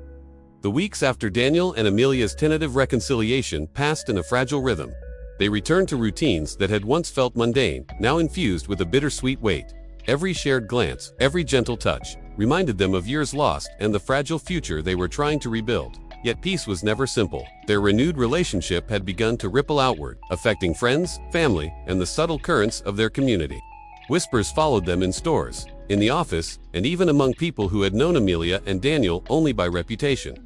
S1: The weeks after Daniel and Amelia's tentative reconciliation passed in a fragile rhythm. They returned to routines that had once felt mundane, now infused with a bittersweet weight. Every shared glance, every gentle touch, reminded them of years lost and the fragile future they were trying to rebuild. Yet peace was never simple. Their renewed relationship had begun to ripple outward, affecting friends, family, and the subtle currents of their community. Whispers followed them in stores, in the office, and even among people who had known Amelia and Daniel only by reputation.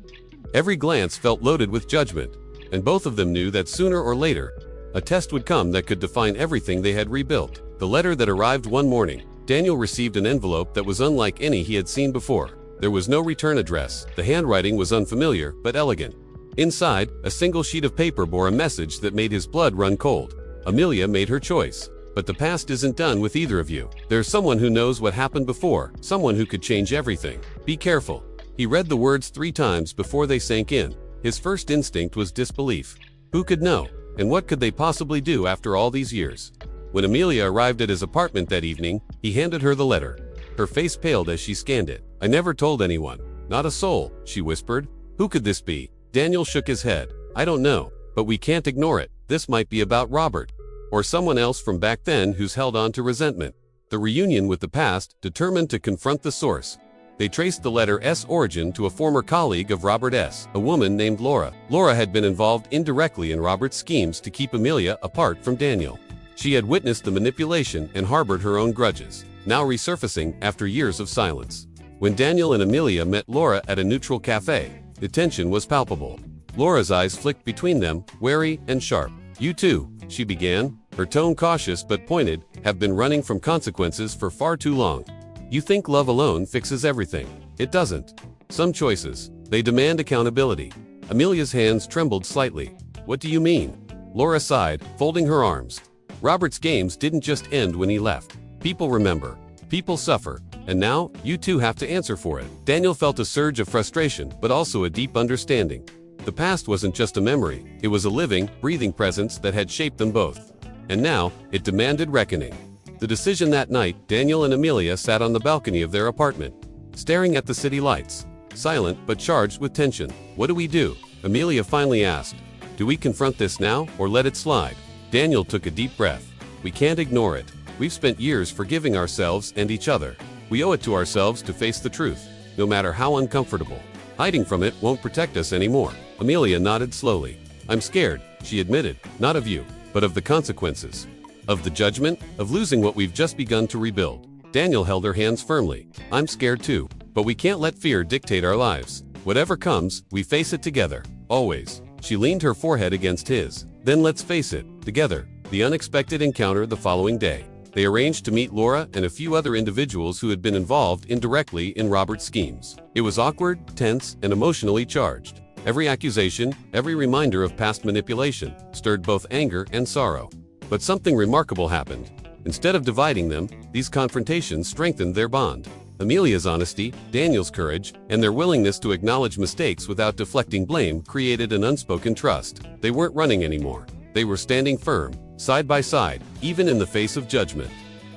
S1: Every glance felt loaded with judgment, and both of them knew that sooner or later, a test would come that could define everything they had rebuilt. The letter that arrived one morning. Daniel received an envelope that was unlike any he had seen before. There was no return address. The handwriting was unfamiliar but elegant. Inside, a single sheet of paper bore a message that made his blood run cold. Amelia made her choice. But the past isn't done with either of you. There's someone who knows what happened before, someone who could change everything. Be careful. He read the words 3 times before they sank in. His first instinct was disbelief. Who could know? And what could they possibly do after all these years? When Amelia arrived at his apartment that evening, he handed her the letter. Her face paled as she scanned it. "I never told anyone. Not a soul," she whispered. "Who could this be?" Daniel shook his head. "I don't know, but we can't ignore it. This might be about Robert. Or someone else from back then who's held on to resentment." The reunion with the past, determined to confront the source. They traced the letter S origin to a former colleague of Robert S., a woman named Laura. Laura had been involved indirectly in Robert's schemes to keep Amelia apart from Daniel. She had witnessed the manipulation and harbored her own grudges, now resurfacing after years of silence. When Daniel and Amelia met Laura at a neutral cafe, the tension was palpable. Laura's eyes flicked between them, wary and sharp. "You two," she began, her tone cautious but pointed, "have been running from consequences for far too long. You think love alone fixes everything. It doesn't. Some choices, they demand accountability." Amelia's hands trembled slightly. "What do you mean?" Laura sighed, folding her arms. "Robert's games didn't just end when he left. People remember. People suffer. And now, you two have to answer for it." Daniel felt a surge of frustration, but also a deep understanding. The past wasn't just a memory, it was a living, breathing presence that had shaped them both. And now, it demanded reckoning. The decision that night, Daniel and Amelia sat on the balcony of their apartment, staring at the city lights, silent but charged with tension. "What do we do?" Amelia finally asked. "Do we confront this now, or let it slide?" Daniel took a deep breath. "We can't ignore it. We've spent years forgiving ourselves and each other. We owe it to ourselves to face the truth, no matter how uncomfortable. Hiding from it won't protect us anymore." Amelia nodded slowly. "I'm scared," she admitted, "not of you, but of the consequences. Of the judgment, of losing what we've just begun to rebuild." Daniel held her hands firmly. "I'm scared too, but we can't let fear dictate our lives. Whatever comes, we face it together, always." She leaned her forehead against his. "Then let's face it, together." The unexpected encounter the following day. They arranged to meet Laura and a few other individuals who had been involved indirectly in Robert's schemes. It was awkward, tense, and emotionally charged. Every accusation, every reminder of past manipulation, stirred both anger and sorrow. But something remarkable happened. Instead of dividing them, these confrontations strengthened their bond. Amelia's honesty, Daniel's courage, and their willingness to acknowledge mistakes without deflecting blame created an unspoken trust. They weren't running anymore. They were standing firm, side by side, even in the face of judgment.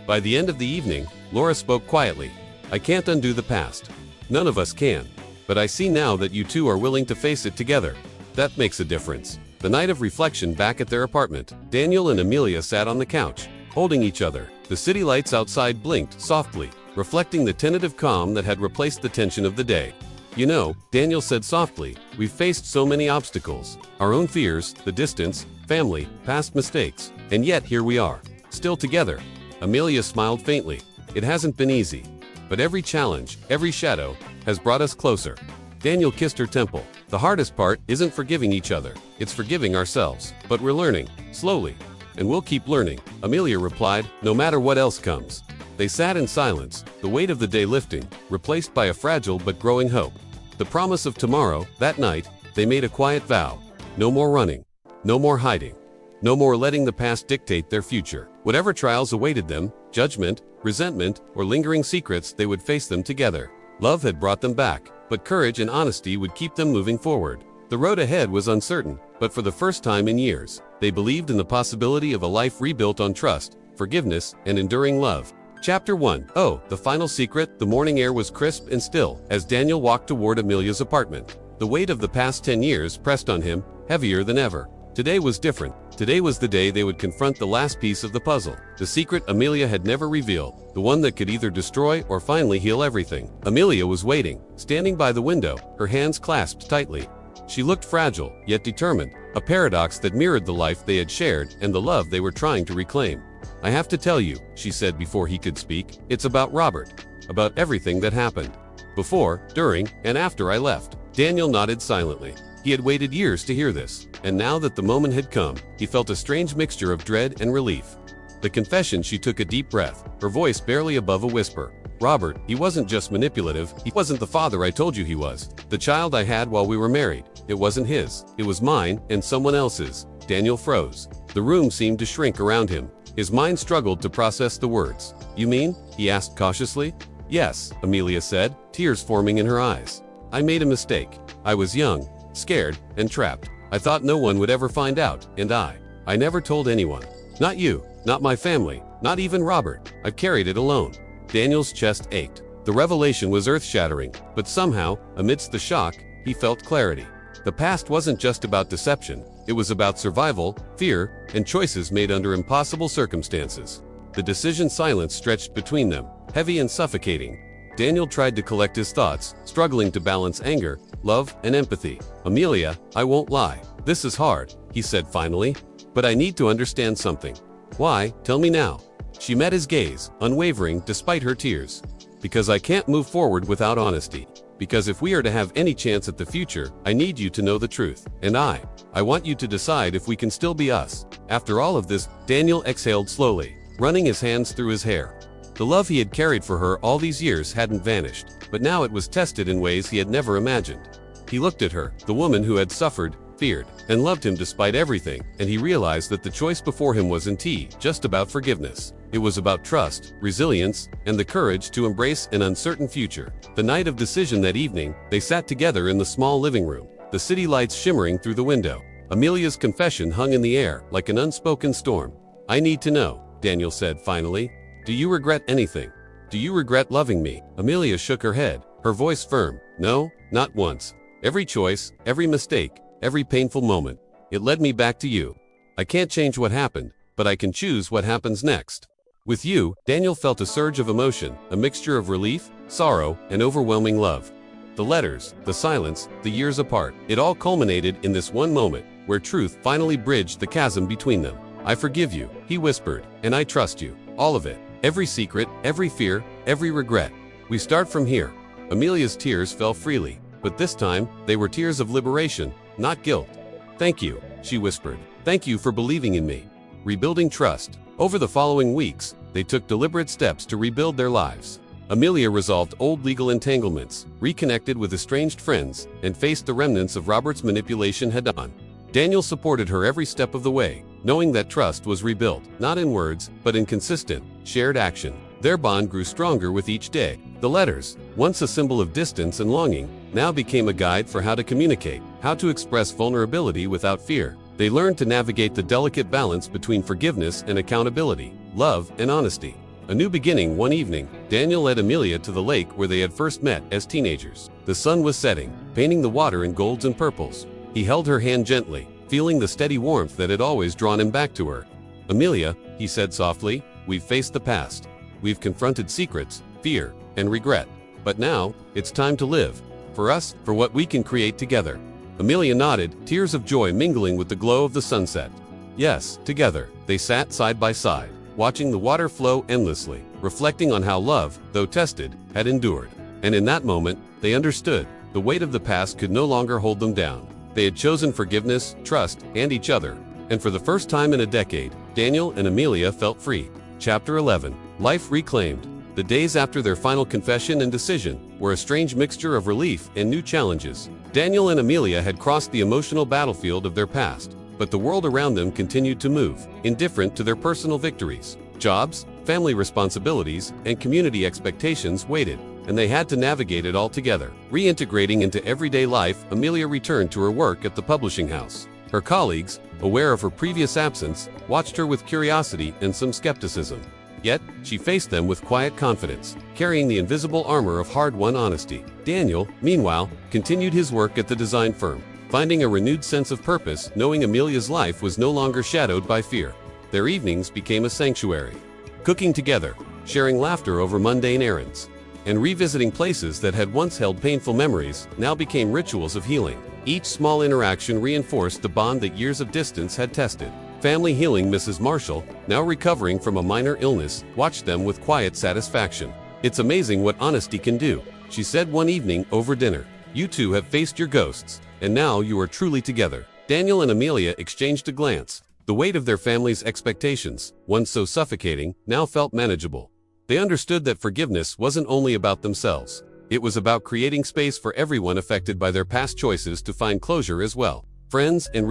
S1: By the end of the evening, Laura spoke quietly. "I can't undo the past. None of us can. But I see now that you two are willing to face it together. That makes a difference." The night of reflection back at their apartment, Daniel and Amelia sat on the couch, holding each other. The city lights outside blinked softly, reflecting the tentative calm that had replaced the tension of the day. "You know," Daniel said softly, "we've faced so many obstacles. Our own fears, the distance, family, past mistakes. And yet here we are, still together." Amelia smiled faintly. "It hasn't been easy. But every challenge, every shadow, has brought us closer." Daniel kissed her temple. "The hardest part isn't forgiving each other, it's forgiving ourselves. But we're learning, slowly. And we'll keep learning," Amelia replied, "no matter what else comes." They sat in silence, the weight of the day lifting, replaced by a fragile but growing hope. The promise of tomorrow. That night, they made a quiet vow. No more running. No more hiding. No more letting the past dictate their future. Whatever trials awaited them, judgment, resentment, or lingering secrets, they would face them together. Love had brought them back, but courage and honesty would keep them moving forward. The road ahead was uncertain, but for the first time in years, they believed in the possibility of a life rebuilt on trust, forgiveness, and enduring love. Chapter 1. Oh, the final secret. The morning air was crisp and still as Daniel walked toward Amelia's apartment. The weight of the past 10 years pressed on him, heavier than ever. Today was different. Today was the day they would confront the last piece of the puzzle. The secret Amelia had never revealed. The one that could either destroy or finally heal everything. Amelia was waiting, standing by the window, her hands clasped tightly. She looked fragile, yet determined, a paradox that mirrored the life they had shared and the love they were trying to reclaim. "I have to tell you," she said before he could speak. "It's about Robert. About everything that happened. Before, during, and after I left." Daniel nodded silently. He had waited years to hear this, and now that the moment had come, he felt a strange mixture of dread and relief. The confession. She took a deep breath, her voice barely above a whisper. "Robert, he wasn't just manipulative. He wasn't the father I told you he was. The child I had while we were married. It wasn't his. It was mine and someone else's." Daniel froze. The room seemed to shrink around him. His mind struggled to process the words. "You mean?" he asked cautiously. "Yes," Amelia said, tears forming in her eyes. "I made a mistake. I was young, scared, and trapped. I thought no one would ever find out, and I never told anyone. Not you, not my family, not even Robert. I've carried it alone." Daniel's chest ached. The revelation was earth-shattering, but somehow, amidst the shock, he felt clarity. The past wasn't just about deception. It was about survival, fear, and choices made under impossible circumstances. The decision silence stretched between them, heavy and suffocating. Daniel tried to collect his thoughts, struggling to balance anger, love, and empathy. "Amelia, I won't lie. This is hard," he said finally. "But I need to understand something." "Why? Tell me now." She met his gaze, unwavering despite her tears. "Because I can't move forward without honesty. Because if we are to have any chance at the future, I need you to know the truth. And I want you to decide if we can still be us." After all of this, Daniel exhaled slowly, running his hands through his hair. The love he had carried for her all these years hadn't vanished, but now it was tested in ways he had never imagined. He looked at her, the woman who had suffered, feared, and loved him despite everything, and he realized that the choice before him wasn't just about forgiveness. It was about trust, resilience, and the courage to embrace an uncertain future. The night of decision that evening, they sat together in the small living room, the city lights shimmering through the window. Amelia's confession hung in the air like an unspoken storm. "I need to know," Daniel said finally. "Do you regret anything? Do you regret loving me?" Amelia shook her head, her voice firm. "No, not once. Every choice, every mistake, every painful moment, it led me back to you. I can't change what happened, but I can choose what happens next." With you, Daniel felt a surge of emotion, a mixture of relief, sorrow, and overwhelming love. The letters, the silence, the years apart, it all culminated in this one moment, where truth finally bridged the chasm between them. "I forgive you," he whispered, "and I trust you. All of it. Every secret, every fear, every regret. We start from here." Amelia's tears fell freely, but this time, they were tears of liberation, not guilt. "Thank you," she whispered. "Thank you for believing in me." Rebuilding trust. Over the following weeks, they took deliberate steps to rebuild their lives. Amelia resolved old legal entanglements, reconnected with estranged friends, and faced the remnants of Robert's manipulation head-on. Daniel supported her every step of the way, knowing that trust was rebuilt, not in words, but in consistent, shared action. Their bond grew stronger with each day. The letters, once a symbol of distance and longing, now became a guide for how to communicate, how to express vulnerability without fear. They learned to navigate the delicate balance between forgiveness and accountability, love and honesty. A new beginning. One evening, Daniel led Amelia to the lake where they had first met as teenagers. The sun was setting, painting the water in golds and purples. He held her hand gently, feeling the steady warmth that had always drawn him back to her. "Amelia," he said softly, "we've faced the past. We've confronted secrets, fear, and regret. But now, it's time to live. For us, for what we can create together." Amelia nodded, tears of joy mingling with the glow of the sunset. Yes, together, they sat side by side, watching the water flow endlessly, reflecting on how love, though tested, had endured. And in that moment, they understood, the weight of the past could no longer hold them down. They had chosen forgiveness, trust, and each other. And for the first time in a decade, Daniel and Amelia felt free. Chapter 11. Life Reclaimed. The days after their final confession and decision were a strange mixture of relief and new challenges. Daniel and Amelia had crossed the emotional battlefield of their past, but the world around them continued to move, indifferent to their personal victories. Jobs, family responsibilities, and community expectations waited, and they had to navigate it all together. Reintegrating into everyday life, Amelia returned to her work at the publishing house. Her colleagues, aware of her previous absence, watched her with curiosity and some skepticism. Yet, she faced them with quiet confidence, carrying the invisible armor of hard-won honesty. Daniel, meanwhile, continued his work at the design firm, finding a renewed sense of purpose, knowing Amelia's life was no longer shadowed by fear. Their evenings became a sanctuary. Cooking together, sharing laughter over mundane errands, and revisiting places that had once held painful memories now became rituals of healing. Each small interaction reinforced the bond that years of distance had tested. Family healing. Mrs. Marshall, now recovering from a minor illness, watched them with quiet satisfaction. "It's amazing what honesty can do," she said one evening over dinner. "You two have faced your ghosts, and now you are truly together." Daniel and Amelia exchanged a glance. The weight of their family's expectations, once so suffocating, now felt manageable. They understood that forgiveness wasn't only about themselves. It was about creating space for everyone affected by their past choices to find closure as well. Friends and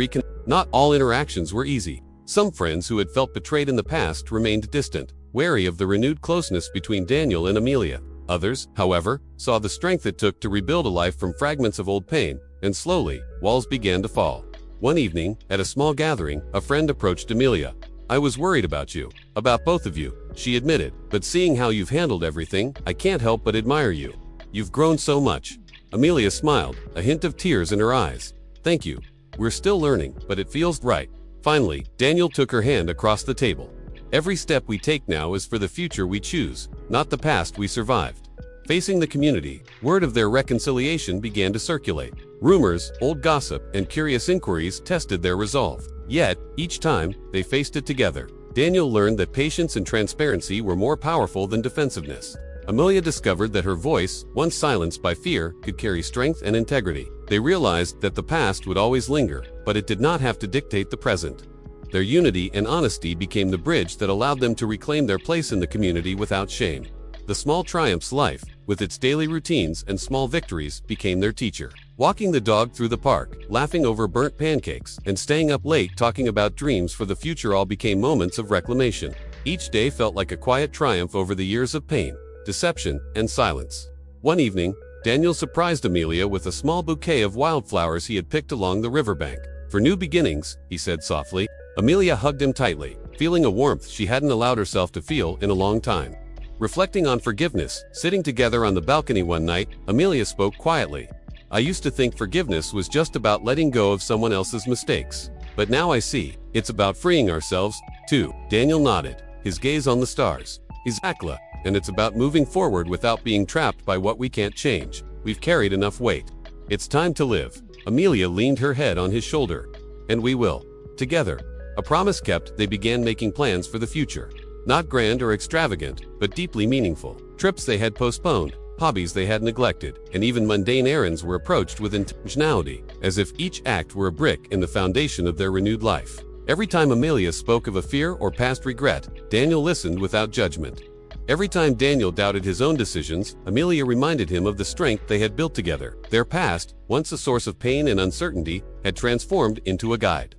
S1: Not all interactions were easy. Some friends who had felt betrayed in the past remained distant, wary of the renewed closeness between Daniel and Amelia. Others, however, saw the strength it took to rebuild a life from fragments of old pain, and slowly, walls began to fall. One evening, at a small gathering, a friend approached Amelia. "I was worried about you, about both of you," she admitted, "but seeing how you've handled everything, I can't help but admire you. You've grown so much." Amelia smiled, a hint of tears in her eyes. "Thank you. We're still learning, but it feels right." Finally, Daniel took her hand across the table. "Every step we take now is for the future we choose, not the past we survived." Facing the community, word of their reconciliation began to circulate. Rumors, old gossip, and curious inquiries tested their resolve. Yet, each time, they faced it together. Daniel learned that patience and transparency were more powerful than defensiveness. Amelia discovered that her voice, once silenced by fear, could carry strength and integrity. They realized that the past would always linger, but it did not have to dictate the present. Their unity and honesty became the bridge that allowed them to reclaim their place in the community without shame. The small triumphs life, with its daily routines and small victories, became their teacher. Walking the dog through the park, laughing over burnt pancakes, and staying up late talking about dreams for the future all became moments of reclamation. Each day felt like a quiet triumph over the years of pain, deception, and silence. One evening, Daniel surprised Amelia with a small bouquet of wildflowers he had picked along the riverbank. "For new beginnings," he said softly. Amelia hugged him tightly, feeling a warmth she hadn't allowed herself to feel in a long time. Reflecting on forgiveness, sitting together on the balcony one night, Amelia spoke quietly. "I used to think forgiveness was just about letting go of someone else's mistakes. But now I see, it's about freeing ourselves, too." Daniel nodded, his gaze on the stars. "Exactly. And it's about moving forward without being trapped by what we can't change. We've carried enough weight. It's time to live." Amelia leaned her head on his shoulder. "And we will. Together." A promise kept, they began making plans for the future. Not grand or extravagant, but deeply meaningful. Trips they had postponed, hobbies they had neglected, and even mundane errands were approached with intentionality, as if each act were a brick in the foundation of their renewed life. Every time Amelia spoke of a fear or past regret, Daniel listened without judgment. Every time Daniel doubted his own decisions, Amelia reminded him of the strength they had built together. Their past, once a source of pain and uncertainty, had transformed into a guide,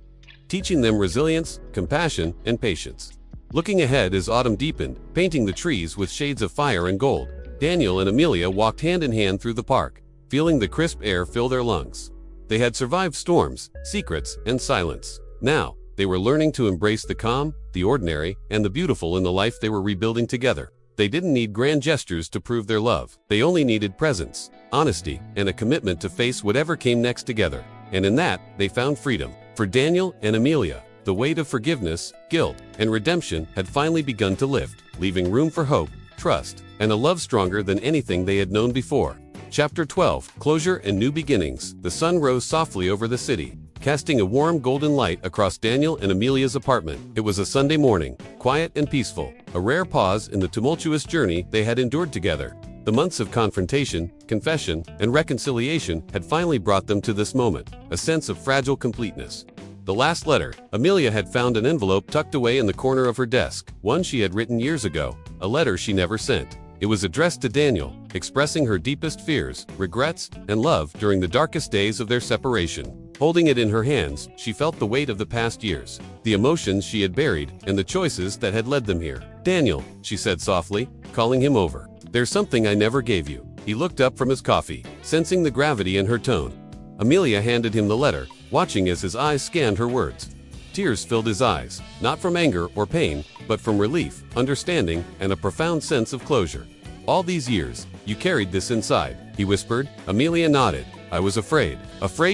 S1: teaching them resilience, compassion, and patience. Looking ahead as autumn deepened, painting the trees with shades of fire and gold, Daniel and Amelia walked hand in hand through the park, feeling the crisp air fill their lungs. They had survived storms, secrets, and silence. Now, they were learning to embrace the calm, the ordinary, and the beautiful in the life they were rebuilding together. They didn't need grand gestures to prove their love. They only needed presence, honesty, and a commitment to face whatever came next together. And in that, they found freedom. For Daniel and Amelia, the weight of forgiveness, guilt, and redemption had finally begun to lift, leaving room for hope, trust, and a love stronger than anything they had known before. Chapter 12: Closure and New Beginnings. The sun rose softly over the city, casting a warm golden light across Daniel and Amelia's apartment. It was a Sunday morning, quiet and peaceful, a rare pause in the tumultuous journey they had endured together. The months of confrontation, confession, and reconciliation had finally brought them to this moment, a sense of fragile completeness. The last letter. Amelia had found an envelope tucked away in the corner of her desk, one she had written years ago, a letter she never sent. It was addressed to Daniel, expressing her deepest fears, regrets, and love during the darkest days of their separation. Holding it in her hands, she felt the weight of the past years, the emotions she had buried, and the choices that had led them here. "Daniel," she said softly, calling him over. "There's something I never gave you." He looked up from his coffee, sensing the gravity in her tone. Amelia handed him the letter, watching as his eyes scanned her words. Tears filled his eyes, not from anger or pain, but from relief, understanding, and a profound sense of closure. "All these years, you carried this inside," he whispered. Amelia nodded. "I was afraid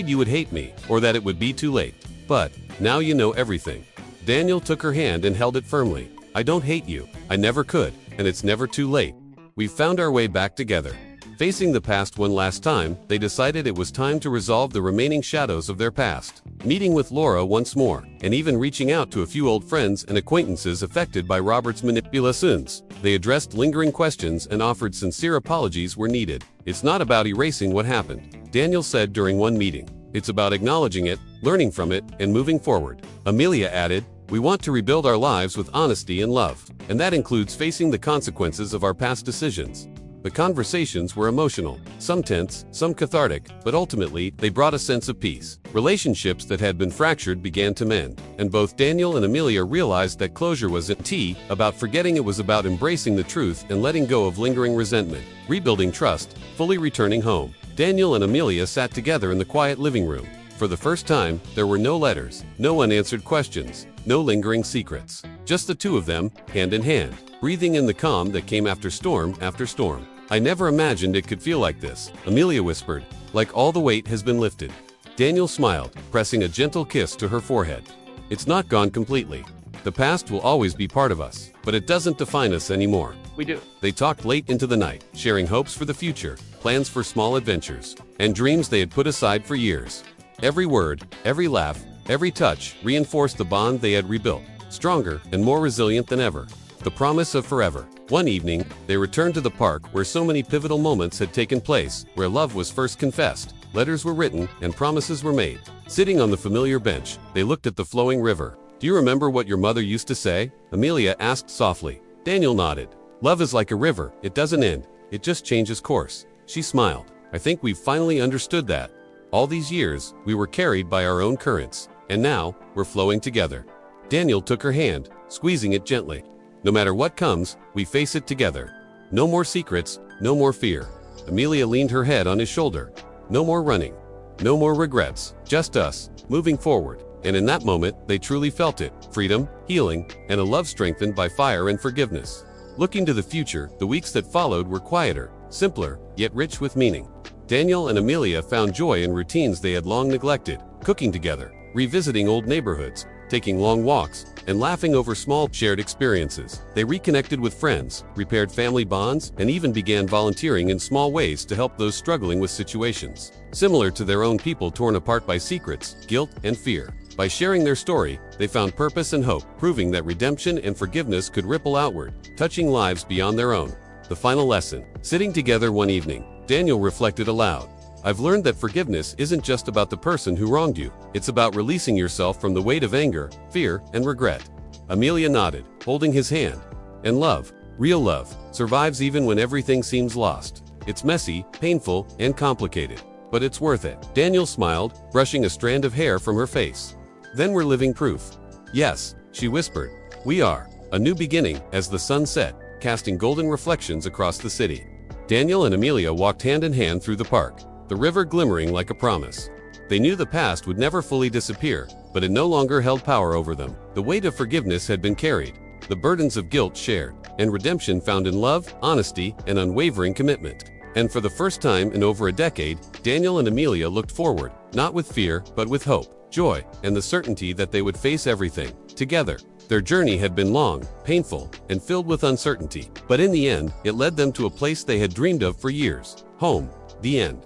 S1: you would hate me, or that it would be too late. But now you know everything." Daniel took her hand and held it firmly. "I don't hate you. I never could, and it's never too late. We've found our way back together." Facing the past one last time, they decided it was time to resolve the remaining shadows of their past. Meeting with Laura once more, and even reaching out to a few old friends and acquaintances affected by Robert's manipulations, they addressed lingering questions and offered sincere apologies where needed. "It's not about erasing what happened," Daniel said during one meeting. "It's about acknowledging it, learning from it, and moving forward." Amelia added, "We want to rebuild our lives with honesty and love, and that includes facing the consequences of our past decisions." The conversations were emotional, some tense, some cathartic, but ultimately, they brought a sense of peace. Relationships that had been fractured began to mend, and both Daniel and Amelia realized that closure wasn't about forgetting, it was about embracing the truth and letting go of lingering resentment, rebuilding trust, fully returning home. Daniel and Amelia sat together in the quiet living room. For the first time, there were no letters, no unanswered questions, no lingering secrets. Just the two of them, hand in hand, breathing in the calm that came after storm after storm. "I never imagined it could feel like this," Amelia whispered, "like all the weight has been lifted." Daniel smiled, pressing a gentle kiss to her forehead. "It's not gone completely. The past will always be part of us, but it doesn't define us anymore.
S2: We do.
S1: They talked late into the night, sharing hopes for the future, plans for small adventures, and dreams they had put aside for years. Every word, every laugh, every touch reinforced the bond they had rebuilt, stronger and more resilient than ever. The promise of forever. One evening, they returned to the park where so many pivotal moments had taken place, where love was first confessed, letters were written, and promises were made. Sitting on the familiar bench, they looked at the flowing river. "Do you remember what your mother used to say?" Amelia asked softly. Daniel nodded. "Love is like a river, it doesn't end, it just changes course." She smiled. "I think we've finally understood that. All these years, we were carried by our own currents, and now, we're flowing together." Daniel took her hand, squeezing it gently. "No matter what comes, we face it together. No more secrets, no more fear." Amelia leaned her head on his shoulder. "No more running. No more regrets. Just us, moving forward." And in that moment, they truly felt it. Freedom, healing, and a love strengthened by fire and forgiveness. Looking to the future, the weeks that followed were quieter, simpler, yet rich with meaning. Daniel and Amelia found joy in routines they had long neglected, cooking together, revisiting old neighborhoods, taking long walks, and laughing over small shared experiences. They reconnected with friends, repaired family bonds, and even began volunteering in small ways to help those struggling with situations similar to their own, people torn apart by secrets, guilt, and fear. By sharing their story, they found purpose and hope, proving that redemption and forgiveness could ripple outward, touching lives beyond their own. The final lesson. Sitting together one evening, Daniel reflected aloud. "I've learned that forgiveness isn't just about the person who wronged you. It's about releasing yourself from the weight of anger, fear, and regret." Amelia nodded, holding his hand. "And love, real love, survives even when everything seems lost. It's messy, painful, and complicated, but it's worth it." Daniel smiled, brushing a strand of hair from her face. "Then we're living proof." "Yes," she whispered. "We are." A new beginning, as the sun set, casting golden reflections across the city. Daniel and Amelia walked hand in hand through the park, the river glimmering like a promise. They knew the past would never fully disappear, but it no longer held power over them. The weight of forgiveness had been carried, the burdens of guilt shared, and redemption found in love, honesty, and unwavering commitment. And for the first time in over a decade, Daniel and Amelia looked forward, not with fear, but with hope, joy, and the certainty that they would face everything together. Their journey had been long, painful, and filled with uncertainty, but in the end, it led them to a place they had dreamed of for years: home. The end.